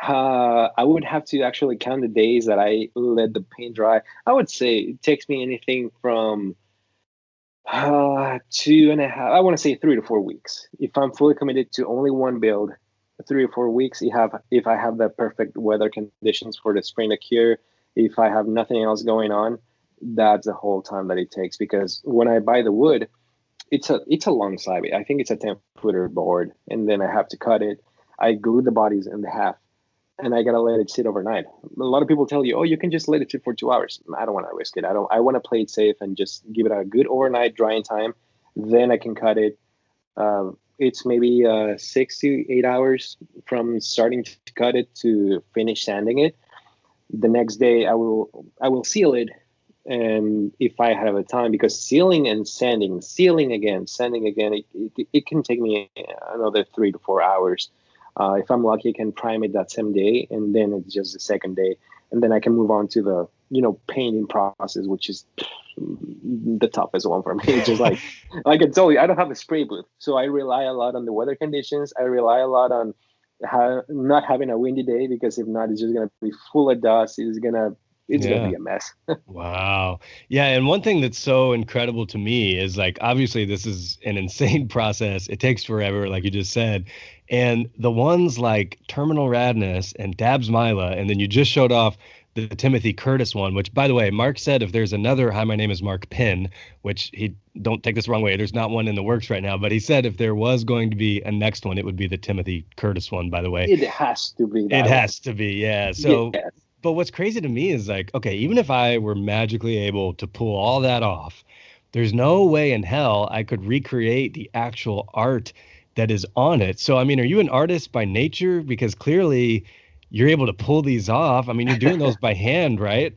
I would have to actually count the days that I let the paint dry. I would say it takes me anything from 2.5. I want to say 3 to 4 weeks. If I'm fully committed to only one build, 3 or 4 weeks. If I have the perfect weather conditions for the spring to cure, if I have nothing else going on, that's the whole time that it takes. Because when I buy the wood, it's a long slab. I think it's a 10-footer board, and then I have to cut it. I glue the bodies in half, and I gotta let it sit overnight. A lot of people tell you, "Oh, you can just let it sit for 2 hours." I don't want to risk it. I don't. I want to play it safe and just give it a good overnight drying time. Then I can cut it. it's maybe 6 to 8 hours from starting to cut it to finish sanding it. The next day I will seal it, and if I have a time, because sealing and sanding, sealing again, sanding again, it can take me another 3 to 4 hours. If I'm lucky, I can prime it that same day, and then it's just the second day, and then I can move on to the painting process, which is the toughest one for me. It's just like I told you, I don't have a spray booth, so I rely a lot on the weather conditions. I rely a lot on not having a windy day, because if not, it's just gonna be full of dust. It's gonna Yeah. be a mess. Wow. Yeah, and one thing that's so incredible to me is like obviously this is an insane process. It takes forever, like you just said. And the ones like Terminal Radness and Dabs Mila, and then you just showed off the Timothy Curtis one, which by the way, Mark said if there's another Hi, my name is Mark Pin, which he don't take this the wrong way, there's not one in the works right now, but he said if there was going to be a next one, it would be the Timothy Curtis one, by the way. It has to be It that one. has to be, yeah. So, Yes. but what's crazy to me is like, okay, even if I were magically able to pull all that off, there's no way in hell I could recreate the actual art that is on it. So, I mean, are you an artist by nature? Because clearly you're able to pull these off. I mean, you're doing those by hand, right?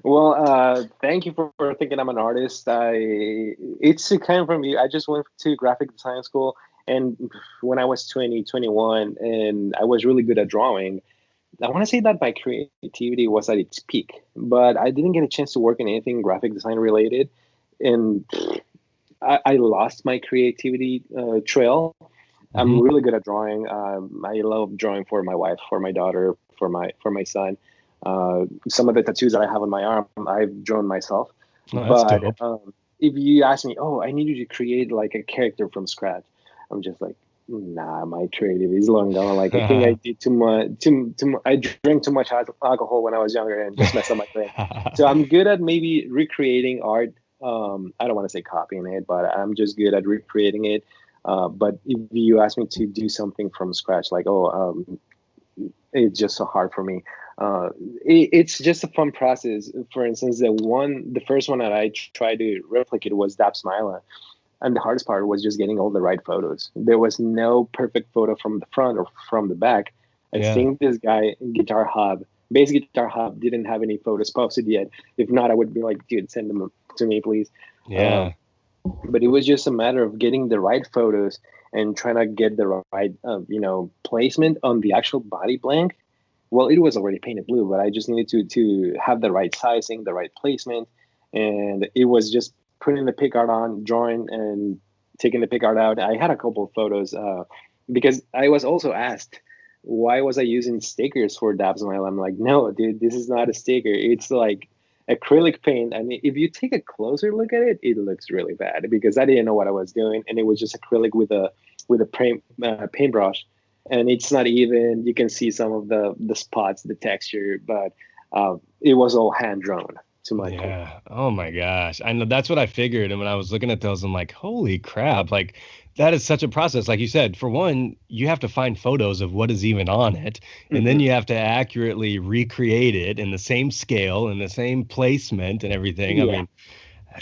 Well, thank you for thinking I'm an artist. It's a kind from you. I just went to graphic design school, and when I was 20, 21, and I was really good at drawing. I want to say that my creativity was at its peak, but I didn't get a chance to work in anything graphic design related, and I lost my creativity trail. I'm Hmm. really good at drawing. I love drawing for my wife, for my daughter, for my son. Some of the tattoos that I have on my arm, I've drawn myself. Oh, that's But dope. if you ask me, oh, I need you to create like a character from scratch, I'm just like, nah, my creativity is long gone. Like I think I did too much. I drank too much alcohol when I was younger and just messed up my brain. So I'm good at maybe recreating art. I don't want to say copying it, but I'm just good at recreating it. But if you ask me to do something from scratch, like, it's just so hard for me. It's just a fun process. For instance, the first one that I tried to replicate was Dap Smila, and the hardest part was just getting all the right photos. There was no perfect photo from the front or from the back. I Yeah. think this guy, Guitar Hub, Basic Guitar Hub, didn't have any photos posted yet. If not, I would be like, dude, send them to me, please. Um, Yeah. but it was just a matter of getting the right photos and trying to get the right placement on the actual body blank. Well, it was already painted blue, but I just needed to have the right sizing, the right placement, and it was just putting the pick art on, drawing, and taking the pick art out. I had a couple of photos because I was also asked why was I using stickers for Dab Smile. I'm like, no, dude, this is not a sticker. It's like acrylic paint. I mean, if you take a closer look at it, it looks really bad because I didn't know what I was doing, and it was just acrylic with a paintbrush, and it's not even. You can see some of the spots, the texture, but it was all hand drawn to my point. Yeah. Oh my gosh. I know that's what I figured. And when I was looking at those, I'm like, holy crap. Like that is such a process. Like you said, for one, you have to find photos of what is even on it. And then Hmm. you have to accurately recreate it in the same scale and the same placement and everything. I Yeah. mean,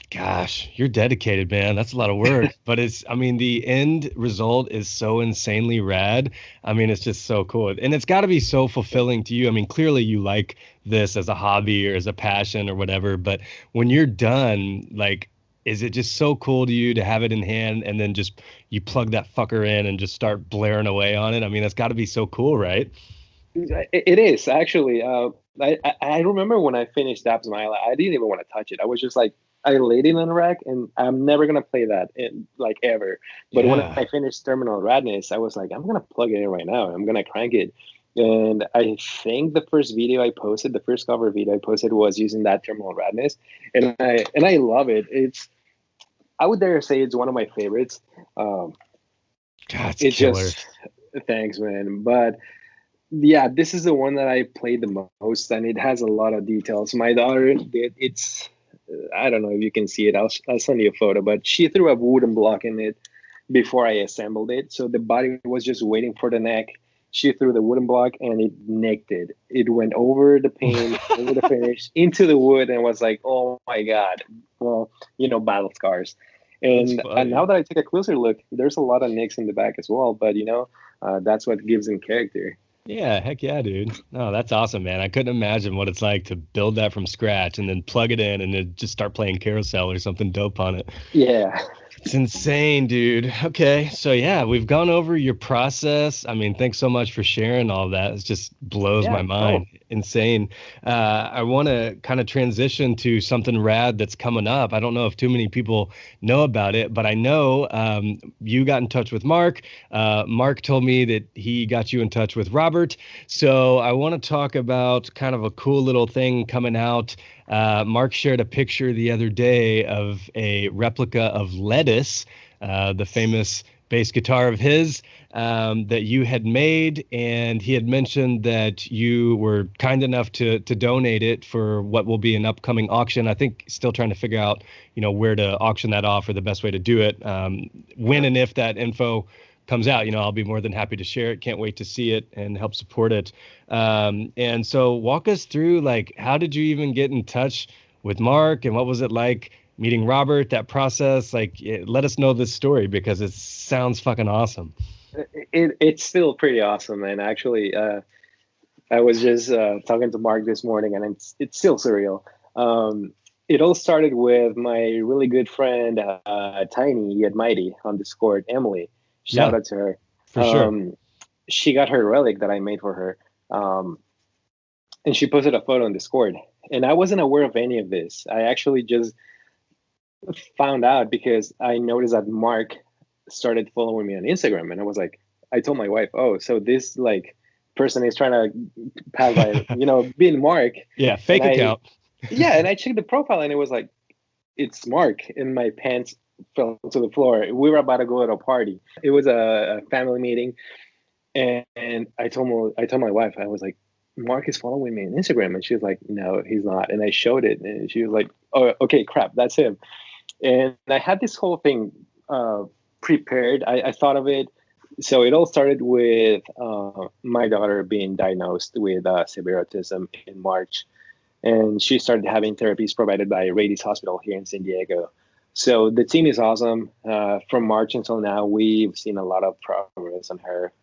gosh, you're dedicated, man. That's a lot of work. But I mean, the end result is so insanely rad. I mean, it's just so cool. And it's got to be so fulfilling to you. I mean, clearly you like this as a hobby or as a passion or whatever. But when you're done, like, is it just so cool to you to have it in hand and then just you plug that fucker in and just start blaring away on it? I mean, that's got to be so cool, right? It is actually. I remember when I finished Dab Smile, I didn't even want to touch it. I was just like, I laid it on the rack, and I'm never gonna play that like ever. But when Yeah. I finished Terminal Radness, I was like, I'm gonna plug it in right now. I'm gonna crank it. And I think the first video I posted, the first cover video I posted, was using that Terminal Radness, and I love it. I would dare say it's one of my favorites. Um, God, it's it killer. just thanks, man. But yeah, this is the one that I played the most, and it has a lot of details. My daughter did it's. I don't know if you can see it. I'll send you a photo, but she threw a wooden block in it before I assembled it. So the body was just waiting for the neck. She threw the wooden block and it nicked it. It went over the paint, over the finish, into the wood, and was like, oh my God. Well, battle scars. That's And now funny. that I take a closer look, there's a lot of nicks in the back as well. But that's what gives him character. Yeah, heck yeah, dude. No, that's awesome, man. I couldn't imagine what it's like to build that from scratch and then plug it in and then just start playing carousel or something dope on it. Yeah. It's insane, dude. Okay, so yeah, we've gone over your process. I mean, thanks so much for sharing all that. It just blows my Yeah. mind. No. Insane. I want to kind of transition to something rad that's coming up. I don't know if too many people know about it, but I know you got in touch with Mark. Mark told me that he got you in touch with Robert. So I want to talk about kind of a cool little thing coming out. Mark shared a picture the other day of a replica of Lettuce, the famous bass guitar of his that you had made, and he had mentioned that you were kind enough to donate it for what will be an upcoming auction. I think still trying to figure out, where to auction that off or the best way to do it. When and if that info comes out, I'll be more than happy to share it. Can't wait to see it and help support it. And so walk us through, like, how did you even get in touch with Mark and what was it like meeting Robert, that process? Like, let us know this story because it sounds fucking awesome. It's still pretty awesome, man. Actually, I was just talking to Mark this morning, and it's still surreal. Um, it all started with my really good friend Tiny yet Mighty on Discord, Emily. Shout Yeah, out to her. for sure. Um, she got her relic that I made for her, and she posted a photo on Discord. And I wasn't aware of any of this. I actually just found out because I noticed that Mark started following me on Instagram, and I was like, I told my wife, "Oh, so this like person is trying to pass by, being Mark." Yeah, And fake account. and I checked the profile, and it was like, it's Mark, and my pants fell to the floor. We were about to go to a party. It was a family meeting, and I told my wife, I was like, Mark is following me on Instagram, and she was like, no, he's not. And I showed it, and she was like, oh, okay, crap, that's him. And I had this whole thing prepared. I thought of it. So it all started with my daughter being diagnosed with severe autism in March, and she started having therapies provided by Rady's Hospital here in San Diego. So the team is awesome. From March until now, we've seen a lot of progress on her.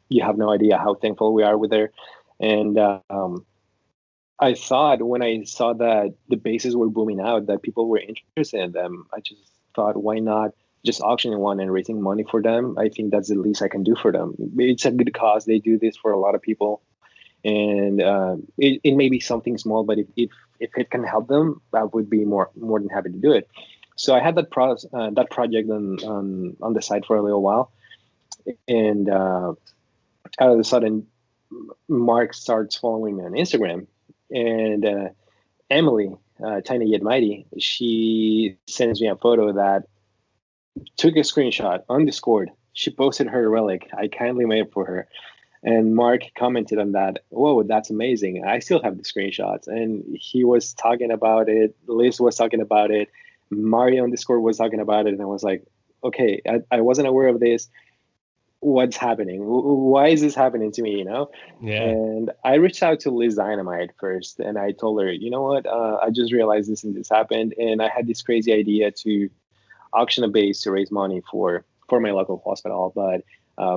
You have no idea how thankful we are with her. And I thought when I saw that the bases were booming out, that people were interested in them, I just thought, why not just auctioning one and raising money for them? I think that's the least I can do for them. It's a good cause. They do this for a lot of people, and it may be something small, but if it can help them, I would be more than happy to do it. So I had that project on the side for a little while, and out of a sudden, Mark starts following me on Instagram, and Emily, Tiny Yet Mighty, she sends me a photo that took a screenshot on Discord. She posted her relic. I kindly made it for her. And Mark commented on that. Whoa, that's amazing. I still have the screenshots. And he was talking about it. Liz was talking about it. Mario on Discord was talking about it. And I was like, okay, I wasn't aware of this. What's happening? Why is this happening to me? Yeah. And I reached out to Liz Dynamite first, and I told her, you know what? I just realized this and this happened, and I had this crazy idea to auction a base to raise money for my local hospital. But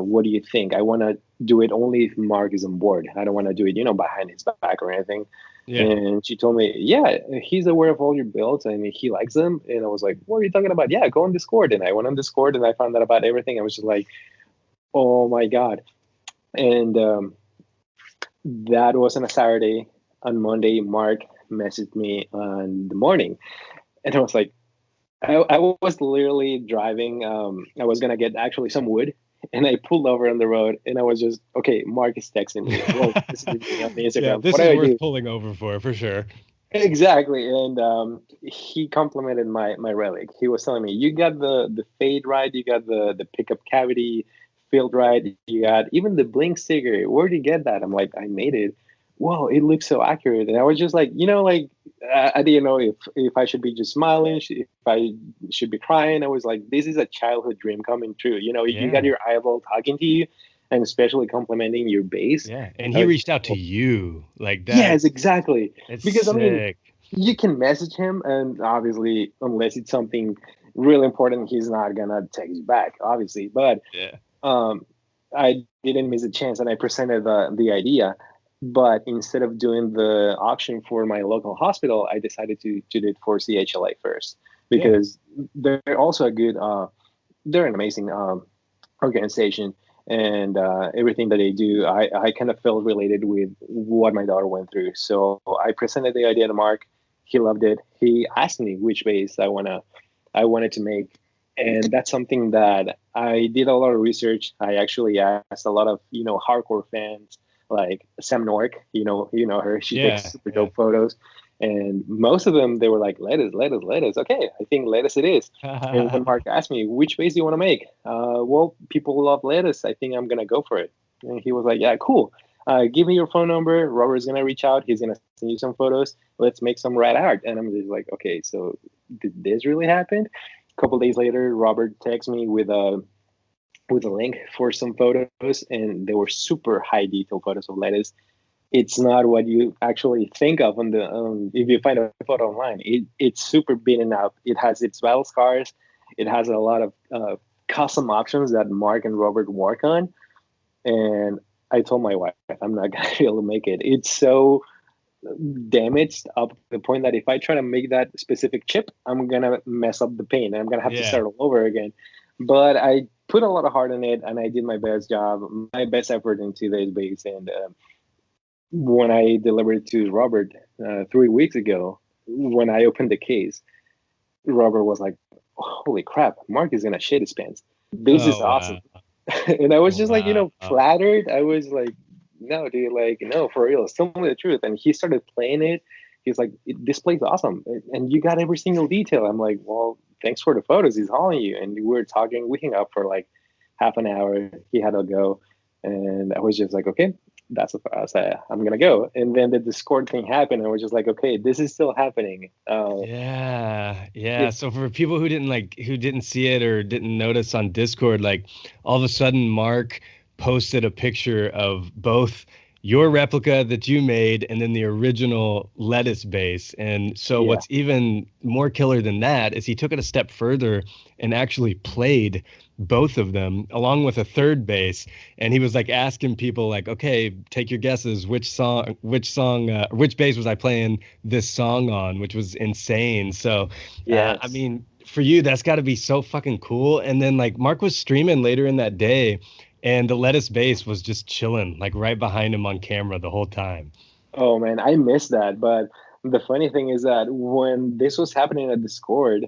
what do you think? I want to do it only if Mark is on board. I don't want to do it, behind his back or anything. Yeah. And she told me, yeah, he's aware of all your builds and he likes them. And I was like, what are you talking about? Yeah, go on Discord. And I went on Discord and I found out about everything. I was just like, oh my God. And that was on a Saturday. On Monday, Mark messaged me on the morning. And I was like, I was literally driving. I was going to get actually some wood. And I pulled over on the road and I was just, okay, Mark is texting me. Well, messaging me on the Yeah, Instagram. this What do is I worth do? pulling over for sure. Exactly. And he complimented my relic. He was telling me, you got the fade right, you got the pickup cavity field right, you got even the blink sticker. Where did you get that? I'm like, I made it. Whoa, it looks so accurate. And I was just like, like I didn't know if I should be just smiling, if I should be crying. I was like, this is a childhood dream coming true. You got Yeah. your eyeball talking to you, and especially complimenting your base. Yeah. And I he was, reached out to you like that. yes, exactly. It's Because I mean, sick. you can message him, and obviously, unless it's something, really important. He's not gonna text you back, obviously, but Yeah. um, I didn't miss a chance, and I presented the idea. But instead of doing the auction for my local hospital, I decided to do it for CHLA first, Yeah. because they're also a good, they're an amazing organization, and everything that they do, I kind of felt related with what my daughter went through. So I presented the idea to Mark. He loved it. He asked me which base I wanted to make, and that's something that I did a lot of research. I actually asked a lot of hardcore fans like Sam Nork. You know her. She takes Yeah. super Yeah. dope photos, and most of them they were like, lettuce, lettuce, lettuce. Okay, I think lettuce it is. And when Mark asked me, which base do you want to make? Well, people love lettuce. I think I'm going to go for it. And he was like, yeah, cool. Give me your phone number. Robert's going to reach out. He's going to send you some photos. Let's make some rad art. And I'm just like, okay, so did this really happen? A couple days later, Robert texts me with a link for some photos, and they were super high detail photos of lettuce. It's not what you actually think of on the if you find a photo online. It's super beaten up. It has its battle scars. It has a lot of custom options that Mark and Robert work on. And I told my wife I'm not gonna be able to make it. It's so damaged up to the point that if I try to make that specific chip, I'm gonna mess up the paint and I'm gonna have to Yeah. start all over again. But I put a lot of heart in it, and I did my best job, my base effort into this base. And when I delivered to Robert 3 weeks ago, when I opened the case, Robert was like, "Holy crap, Mark is gonna shit his pants. This is Oh awesome." wow. And I was just like, Wow. flattered. I was like, "No, dude, like, no, for real, tell me the truth." And he started playing it. He's like, "This play's awesome, and you got every single detail." I'm like, "Well, thanks for the photos he's hauling you." And we were talking. We hung up for like half an hour. He had to go, and I was just like, "Okay, that's a fast. I'm gonna go." And then the Discord thing happened, and we're just like, "Okay, this is still happening." Yeah, yeah. It, So for people who didn't see it or didn't notice on Discord, like all of a sudden Mark posted a picture of both your replica that you made and then the original lettuce base. And so yeah, what's even more killer than that is he took it a step further and actually played both of them along with a third base, and he was like asking people like, okay, take your guesses, which base was I playing this song on, which was insane. So, I yes. mean, for you, that's got to be so fucking cool. And then like Mark was streaming later in that day, and the lettuce base was just chilling like right behind him on camera the whole time. Oh man, I missed that. But the funny thing is that when this was happening at Discord,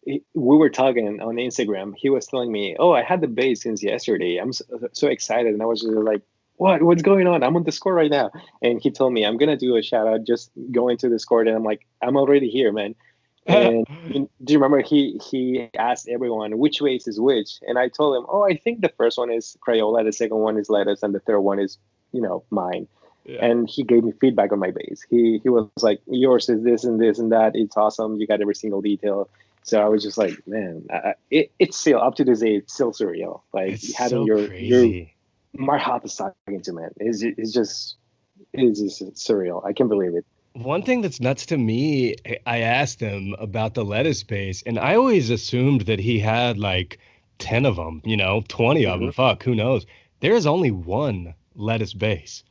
we were talking on Instagram. He was telling me, "Oh, I had the base since yesterday. I'm so excited," and I was just like, "What? What's going on? I'm on Discord right now." And he told me, "I'm gonna do a shout out. Just go into Discord." And I'm like, "I'm already here, man." And do you remember he asked everyone which base is which? And I told him, "Oh, I think the first one is Crayola, the second one is lettuce, and the third one is mine." Yeah. And he gave me feedback on my base. He was like, "Yours is this and this and that. It's awesome. You got every single detail." So I was just like, man, it's still up to this day. It's still surreal. Like It's having so your crazy. Mark Hoppus talking to, man. It's just surreal. I can't believe it. One thing that's nuts to me, I asked him about the lettuce base, and I always assumed that he had like 10 of them, 20 of them. Hmm. Fuck, who knows? There is only one lettuce base.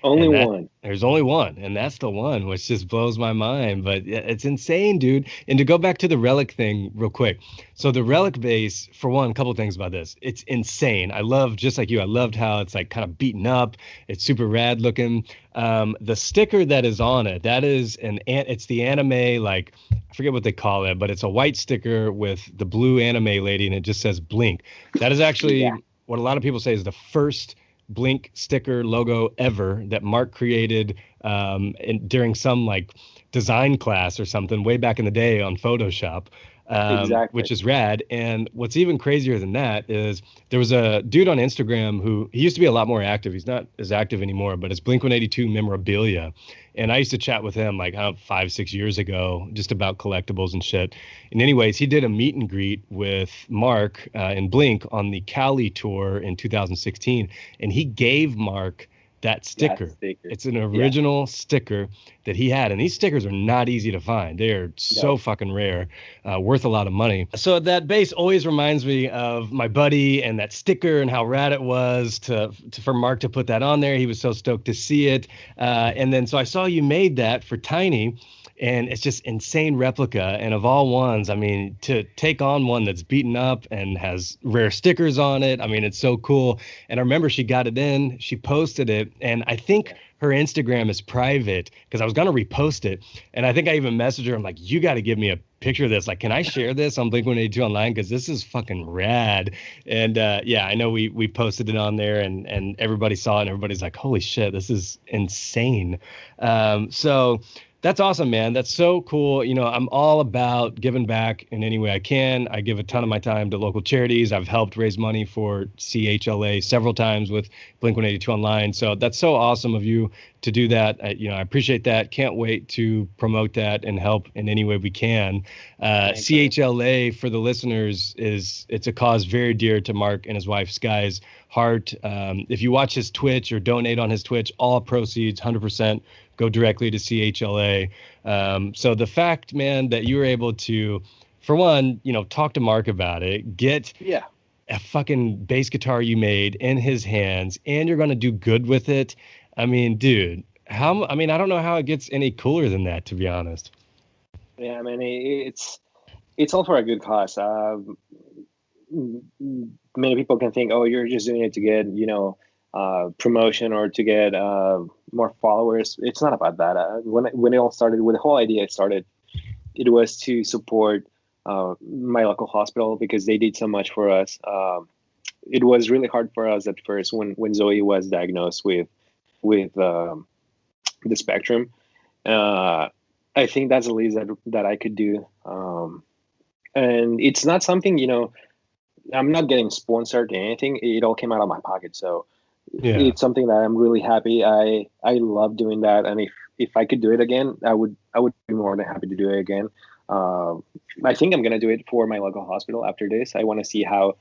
Only And that one. there's only one, and that's the one, which just blows my mind. But yeah, it's insane, dude. And to go back to the relic thing real quick. So the relic base, for one, a couple things about this. It's insane. I love, just like you, I loved how it's like kind of beaten up. It's super rad looking. The sticker that is on it, that is it's the anime, like I forget what they call it, but it's a white sticker with the blue anime lady, and it just says Blink. That is Yeah, actually what a lot of people say is the first Blink sticker logo ever that Mark created during some like design class or something way back in the day on Photoshop, which exactly. is rad. And what's even crazier than that is there was a dude on Instagram who he used to be a lot more active. He's not as active anymore, but it's Blink 182 memorabilia. And I used to chat with him like 5, 6 years ago just about collectibles and shit. And anyways, he did a meet and greet with Mark and Blink on the Cali tour in 2016, and he gave Mark that That sticker. sticker. It's an Yeah. original sticker that he had, and these stickers are not easy to find. They are so No. fucking rare, worth a lot of money. So that bass always reminds me of my buddy and that sticker and how rad it was for Mark to put that on there. He was so stoked to see it, and then so I saw you made that for Tiny. And it's just insane replica. And of all ones, I mean, to take on one that's beaten up and has rare stickers on it, I mean, it's so cool. And I remember she got it in, she posted it, and I think Yeah. her Instagram is private because I was gonna repost it. And I think I even messaged her. I'm like, you got to give me a picture of this. Like, can I share this on Blink-182 online? Because this is fucking rad. And yeah, I know we posted it on there, and everybody saw it, and everybody's like, holy shit, this is insane. So that's awesome, man. That's so cool. You know, I'm all about giving back in any way I can. I give a ton of my time to local charities. I've helped raise money for CHLA several times with Blink-182 Online. So that's so awesome of you to do that. I appreciate that. Can't wait to promote that and help in any way we can. Thanks, man. CHLA, for the listeners, it's a cause very dear to Mark and his wife Sky's heart. If you watch his Twitch or donate on his Twitch, all proceeds, 100%, go directly to CHLA. So the fact, man, that you were able to, for one, talk to Mark about it, get Yeah. a fucking bass guitar you made in his hands, and you're going to do good with it. I mean, dude, I don't know how it gets any cooler than that, to be honest. Yeah, I mean, it's all for a good cause. Many people can think, oh, you're just doing it to get, promotion or to get more followers. It's not about that. When it all started, when the whole idea started, it was to support my local hospital because they did so much for us. It was really hard for us at first when Zoe was diagnosed with the spectrum. Uh, I think that's the least that I could do. And it's not something, I'm not getting sponsored or anything. It all came out of my pocket. So Yeah. it's something that I'm really happy. I love doing that. And if I could do it again, I would be more than happy to do it again. Uh, I think I'm going to do it for my local hospital after this. I want to see how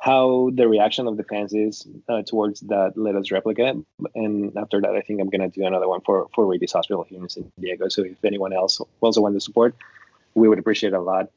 the reaction of the fans is towards that Let Us Replica. And after that, I think I'm going to do another one for Radius Hospital here in San Diego. So if anyone else also wants to support, we would appreciate it a lot.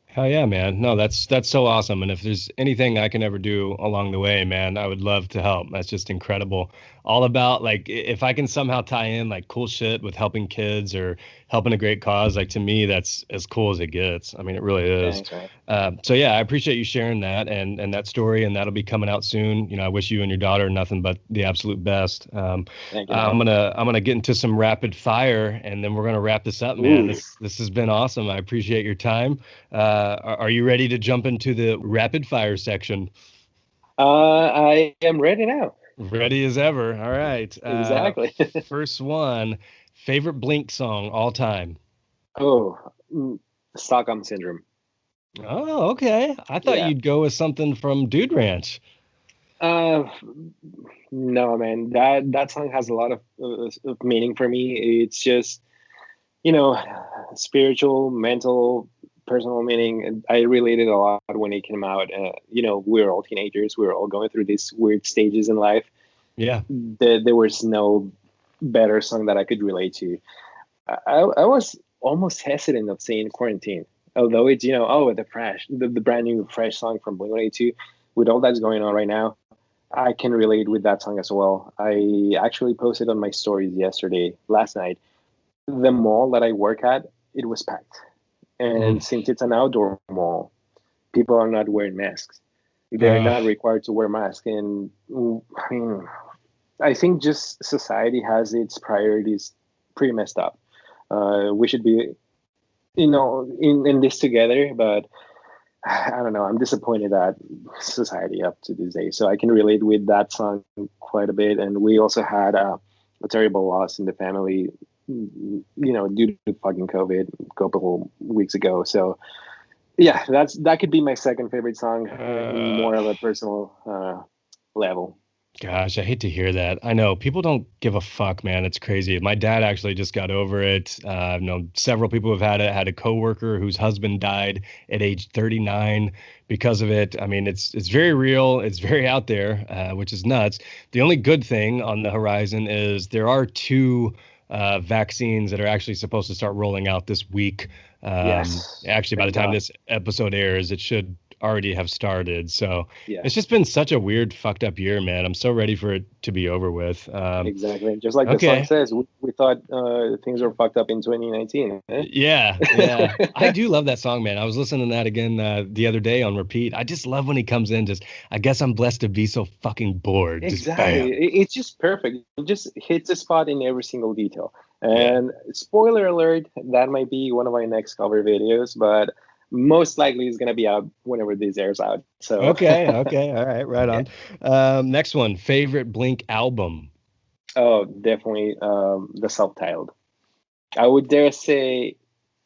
Hell yeah, man. No, that's so awesome. And if there's anything I can ever do along the way, man, I would love to help. That's just incredible. All about like if I can somehow tie in like cool shit with helping kids or helping a great cause, like to me, that's as cool as it gets. I mean, it really is. Thanks, man. So yeah, I appreciate you sharing that and that story, and that'll be coming out soon. I wish you and your daughter nothing but the absolute best. Thank you, man. I'm gonna get into some rapid fire, and then we're gonna wrap this up, man. Ooh. This has been awesome. I appreciate your time. Are you ready to jump into the rapid fire section? I am ready now. Ready as ever. All right. Exactly. First one, favorite Blink song all time. Oh, Stockholm syndrome. Oh, okay. I thought Yeah. you'd go with something from Dude Ranch. Uh, no, man. That song has a lot of meaning for me. It's just, you know, spiritual, mental, personal meaning. And I related a lot when it came out. We were all teenagers. We were all going through these weird stages in life. Yeah. There was no better song that I could relate to. I was almost hesitant of saying quarantine, although it's the brand new fresh song from Blink-182. With all that's going on right now, I can relate with that song as well. I actually posted on my stories last night. The mall that I work at, it was packed, Mm. and since it's an outdoor mall, people are not wearing masks. They're Uh, not required to wear masks, and I mean, I think just society has its priorities pretty messed up. We should be, in this together, but I don't know. I'm disappointed at society up to this day. So I can relate with that song quite a bit. And we also had a terrible loss in the family, due to fucking COVID a couple weeks ago. So yeah, that could be my second favorite song in uh, more of a personal level. Gosh, I hate to hear that. I know people don't give a fuck, man. It's crazy. My dad actually just got over it. I've known several people who've had it. Had a coworker whose husband died at age 39 because of it. I mean, it's very real. It's very out there, which is nuts. The only good thing on the horizon is there are two vaccines that are actually supposed to start rolling out this week. Yes, Actually, by the thank time God. this episode airs, it should already have started. So Yeah, it's just been such a weird, fucked up year, man. I'm so ready for it to be over with. exactly. Just like the song Okay. says, we thought things were fucked up in 2019. Eh? Yeah, yeah. I do love that song, man. I was listening to that again the other day on repeat. I just love when he comes in. Just, I guess I'm blessed to be so fucking bored. Just Exactly. bam. It's just perfect. It just hits the spot in every single detail. Yeah. And spoiler alert, that might be one of my next cover videos, but most likely it's gonna be out whenever this airs out. So Okay. Okay. All right. Right yeah. on. Next one. Favorite Blink album. Oh, definitely the self-titled. I would dare say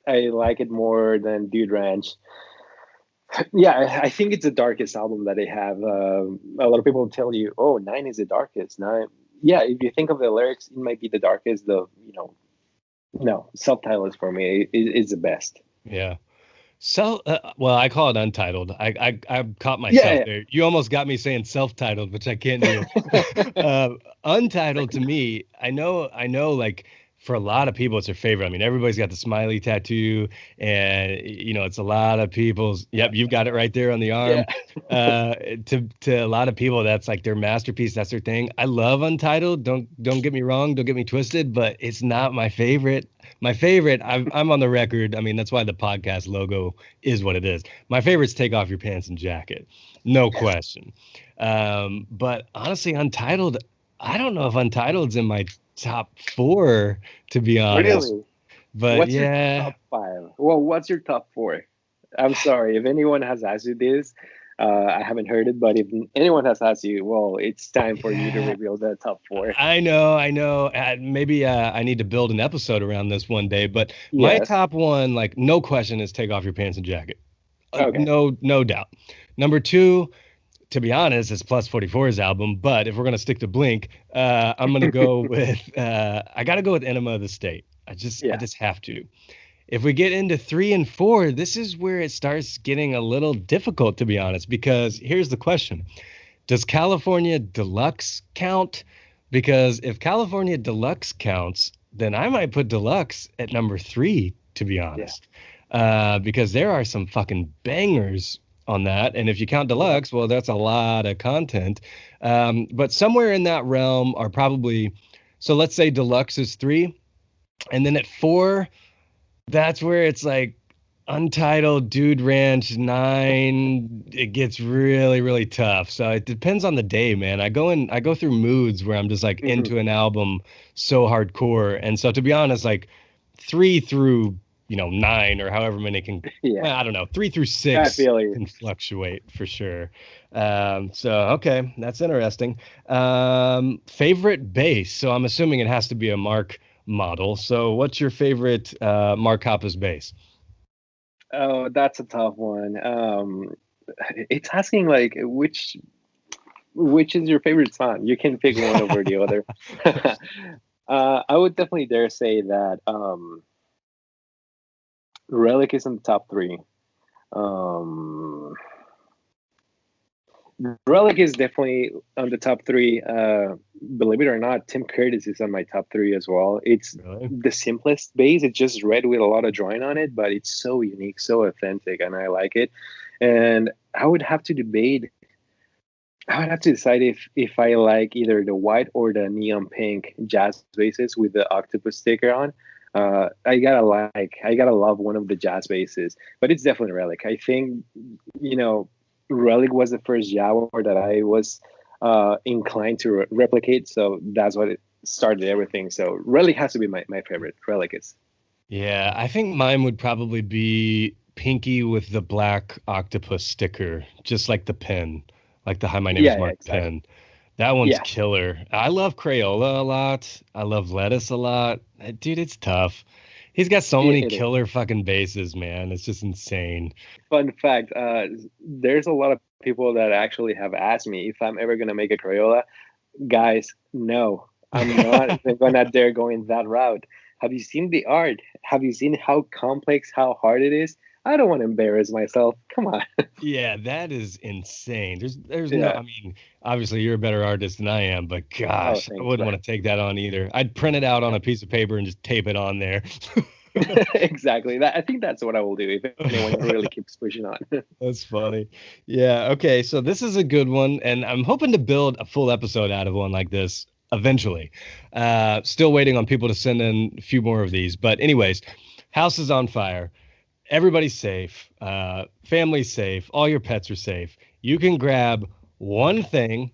I like it more than Dude Ranch. Yeah, I think it's the darkest album that they have. A lot of people tell you, "Oh, nine is the darkest." Nine, yeah. If you think of the lyrics, it might be the darkest. No, subtitles for me is the best. Yeah. So, well, I call it Untitled. I caught myself Yeah, there. You almost got me saying self-titled, which I can't do. yeah. Untitled to me, I know, like for a lot of people, it's their favorite. I mean, everybody's got the smiley tattoo, and it's a lot of people's. Yep, you've got it right there on the Yeah. arm. To a lot of people, that's like their masterpiece. That's their thing. I love Untitled. Don't get me wrong. Don't get me twisted, but it's not my favorite. My favorite, I'm on the record. I mean, that's why the podcast logo is what it is. My favorite's Take Off Your Pants and Jacket, no Yes. question. But honestly, Untitled, I don't know if Untitled's in my top four, to be honest. Really? But What's your yeah, top five? Well, what's your top four? I'm sorry if anyone has asked you this. I haven't heard it, but if anyone has asked you, well, it's time for you to yeah, reveal the top four. I know. Maybe I need to build an episode around this one day. But my Yes. top one, like no question, is Take Off Your Pants and Jacket. Okay. No doubt. Number two, to be honest, it's Plus 44's album. But if we're gonna stick to Blink, I'm gonna go with I gotta go with Enema of the State. I Yeah. just have to. If we get into three and four, this is where it starts getting a little difficult, to be honest, because here's the question. Does California Deluxe count? Because if California Deluxe counts, then I might put Deluxe at number three, to be Yeah. honest. Because there are some fucking bangers on that. And if you count Yeah. Deluxe, well, that's a lot of content. But somewhere in that realm are probably, so let's say Deluxe is three. And then at four, that's where it's like Untitled, Dude Ranch, Nine. It gets really, really tough. So it depends on the day, man. I go through moods where I'm just like Hmm. into an album so hardcore. And so to be honest, like three through, nine or however many can, Yeah. well, I don't know, three through I six feel you. can fluctuate for sure. So okay, that's interesting. Favorite bass. So I'm assuming it has to be a Mark model. So what's your favorite Mark Hoppus bass? Oh, that's a tough one. It's asking like which is your favorite song? You can pick one over the other. I would definitely dare say that Relic is in the top three. Um, Relic is definitely on the top three. Believe it or not, Tim Curtis is on my top three as well. It's Really? the simplest bass. It's just red with a lot of join on it, but it's so unique, so authentic, and I like it. And I would have to debate. I would have to decide if I like either the white or the neon pink jazz basses with the octopus sticker on. I gotta love one of the jazz basses, but it's definitely Relic. I think you know Relic was the first Jaguar that I was inclined to replicate, so that's what it started everything. So Relic has to be my favorite. Relic is. Yeah, I think mine would probably be Pinky with the black octopus sticker, just like the pen, like the Hi, my name is Yeah, Mark exactly. pen. That one's Yeah, killer. I love Crayola a lot. I love Lettuce a lot. Dude, it's tough. He's got so many it is. killer fucking bases, man. It's just insane. Fun fact: there's a lot of people that actually have asked me if I'm ever gonna make a Crayola. Guys, no, I'm not even gonna dare going that route. Have you seen the art? Have you seen how complex, how hard it is? I don't want to embarrass myself. Come on. Yeah, that is insane. There's no, Yeah. I mean, obviously you're a better artist than I am, but Oh, gosh, I thanks, wouldn't man. want to take that on either. I'd print it out on a piece of paper and just tape it on there. Exactly. I think that's what I will do if anyone really keeps pushing on. That's funny. Yeah, okay, so this is a good one, and I'm hoping to build a full episode out of one like this eventually. Still waiting on people to send in a few more of these, but anyways, house is on fire. Everybody's safe, family's safe, all your pets are safe. You can grab one thing,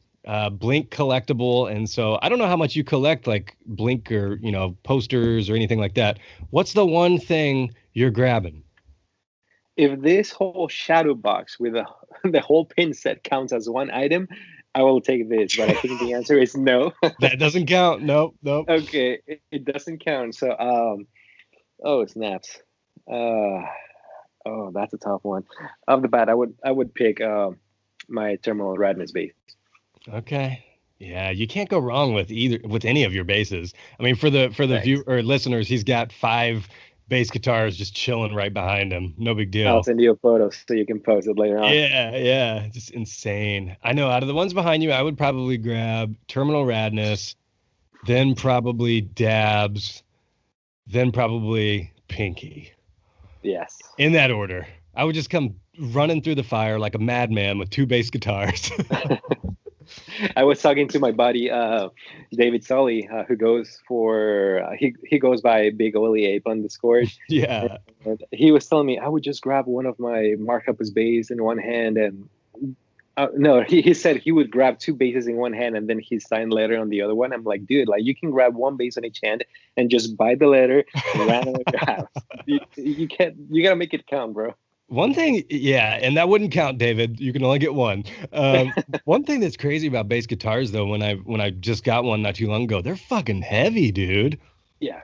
Blink collectible, and so I don't know how much you collect, like Blink or posters or anything like that. What's the one thing you're grabbing? If this whole shadow box with the whole pin set counts as one item, I will take this. But I think the answer is no. That doesn't count. Nope, nope. Okay, it doesn't count. So, oh snaps. Uh, oh, that's a tough one. Off the bat, I would pick my terminal Radmus base. Okay. Yeah, you can't go wrong with any of your basses. I mean, for the Thanks. view or listeners, he's got 5 bass guitars just chilling right behind him. No big I'll deal. send you a photo so you can post it later on. Yeah, yeah, just insane. I know out of the ones behind you, I would probably grab Terminal Radness, then probably Dabs, then probably Pinky. Yes. In that order. I would just come running through the fire like a madman with 2 bass guitars. I was talking to my buddy David Sully, who goes for he goes by Big Oily Ape on Discord. Yeah. And he was telling me I would just grab one of my Mark Hoppus bass in one hand and no, he said he would grab 2 basses in one hand and then his signed letter on the other one. I'm like, dude, like you can grab one bass on each hand and just buy the letter and run out of your house. You can't. You gotta make it count, bro. One thing, yeah, and that wouldn't count, David. You can only get one. One thing that's crazy about bass guitars, though, when I just got one not too long ago, they're fucking heavy, dude. Yeah,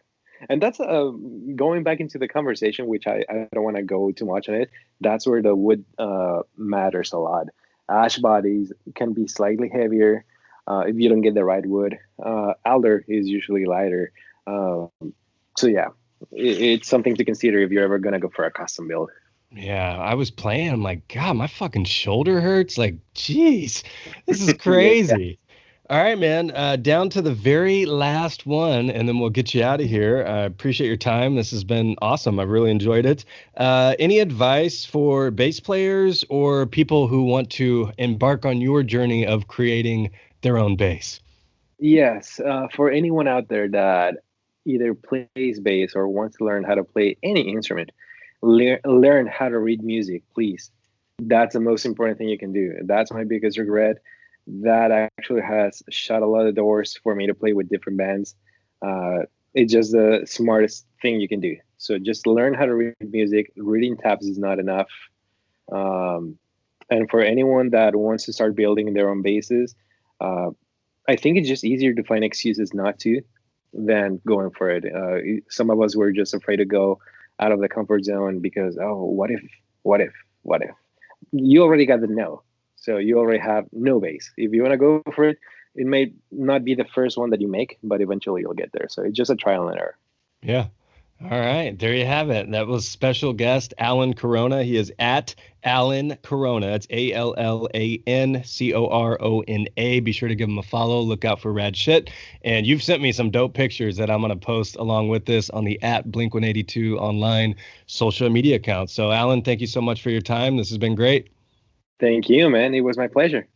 and that's going back into the conversation, which I don't want to go too much on it. That's where the wood matters a lot. Ash bodies can be slightly heavier if you don't get the right wood. Alder is usually lighter. So yeah, it's something to consider if you're ever gonna go for a custom build. Yeah, I was playing. I'm like, God, my fucking shoulder hurts. Like, jeez, this is Yeah. crazy. All right, man. Down to the very last one, and then we'll get you out of here. I appreciate your time. This has been awesome. I've really enjoyed it. Any advice for bass players or people who want to embark on your journey of creating their own bass? Yes, for anyone out there that either plays bass or wants to learn how to play any instrument, learn how to read music, please. That's the most important thing you can do. That's my biggest regret. That actually has shut a lot of doors for me to play with different bands. It's just the smartest thing you can do. So just learn how to read music. Reading tabs is not enough. Um, and for anyone that wants to start building their own basses, uh, I think it's just easier to find excuses not to than going for it. Some of us were just afraid to go out of the comfort zone because, oh, what if, what if, what if? You already got the no. So you already have no base. If you want to go for it, it may not be the first one that you make, but eventually you'll get there. So it's just a trial and error. Yeah. All right, there you have it. That was special guest Allan Corona. He is at Allan Corona. It's ALLANCORONA. Be sure to give him a follow. Look out for rad shit. And you've sent me some dope pictures that I'm gonna post along with this on the at Blink 182 online social media account. So Allan, thank you so much for your time. This has been great. Thank you, man. It was my pleasure.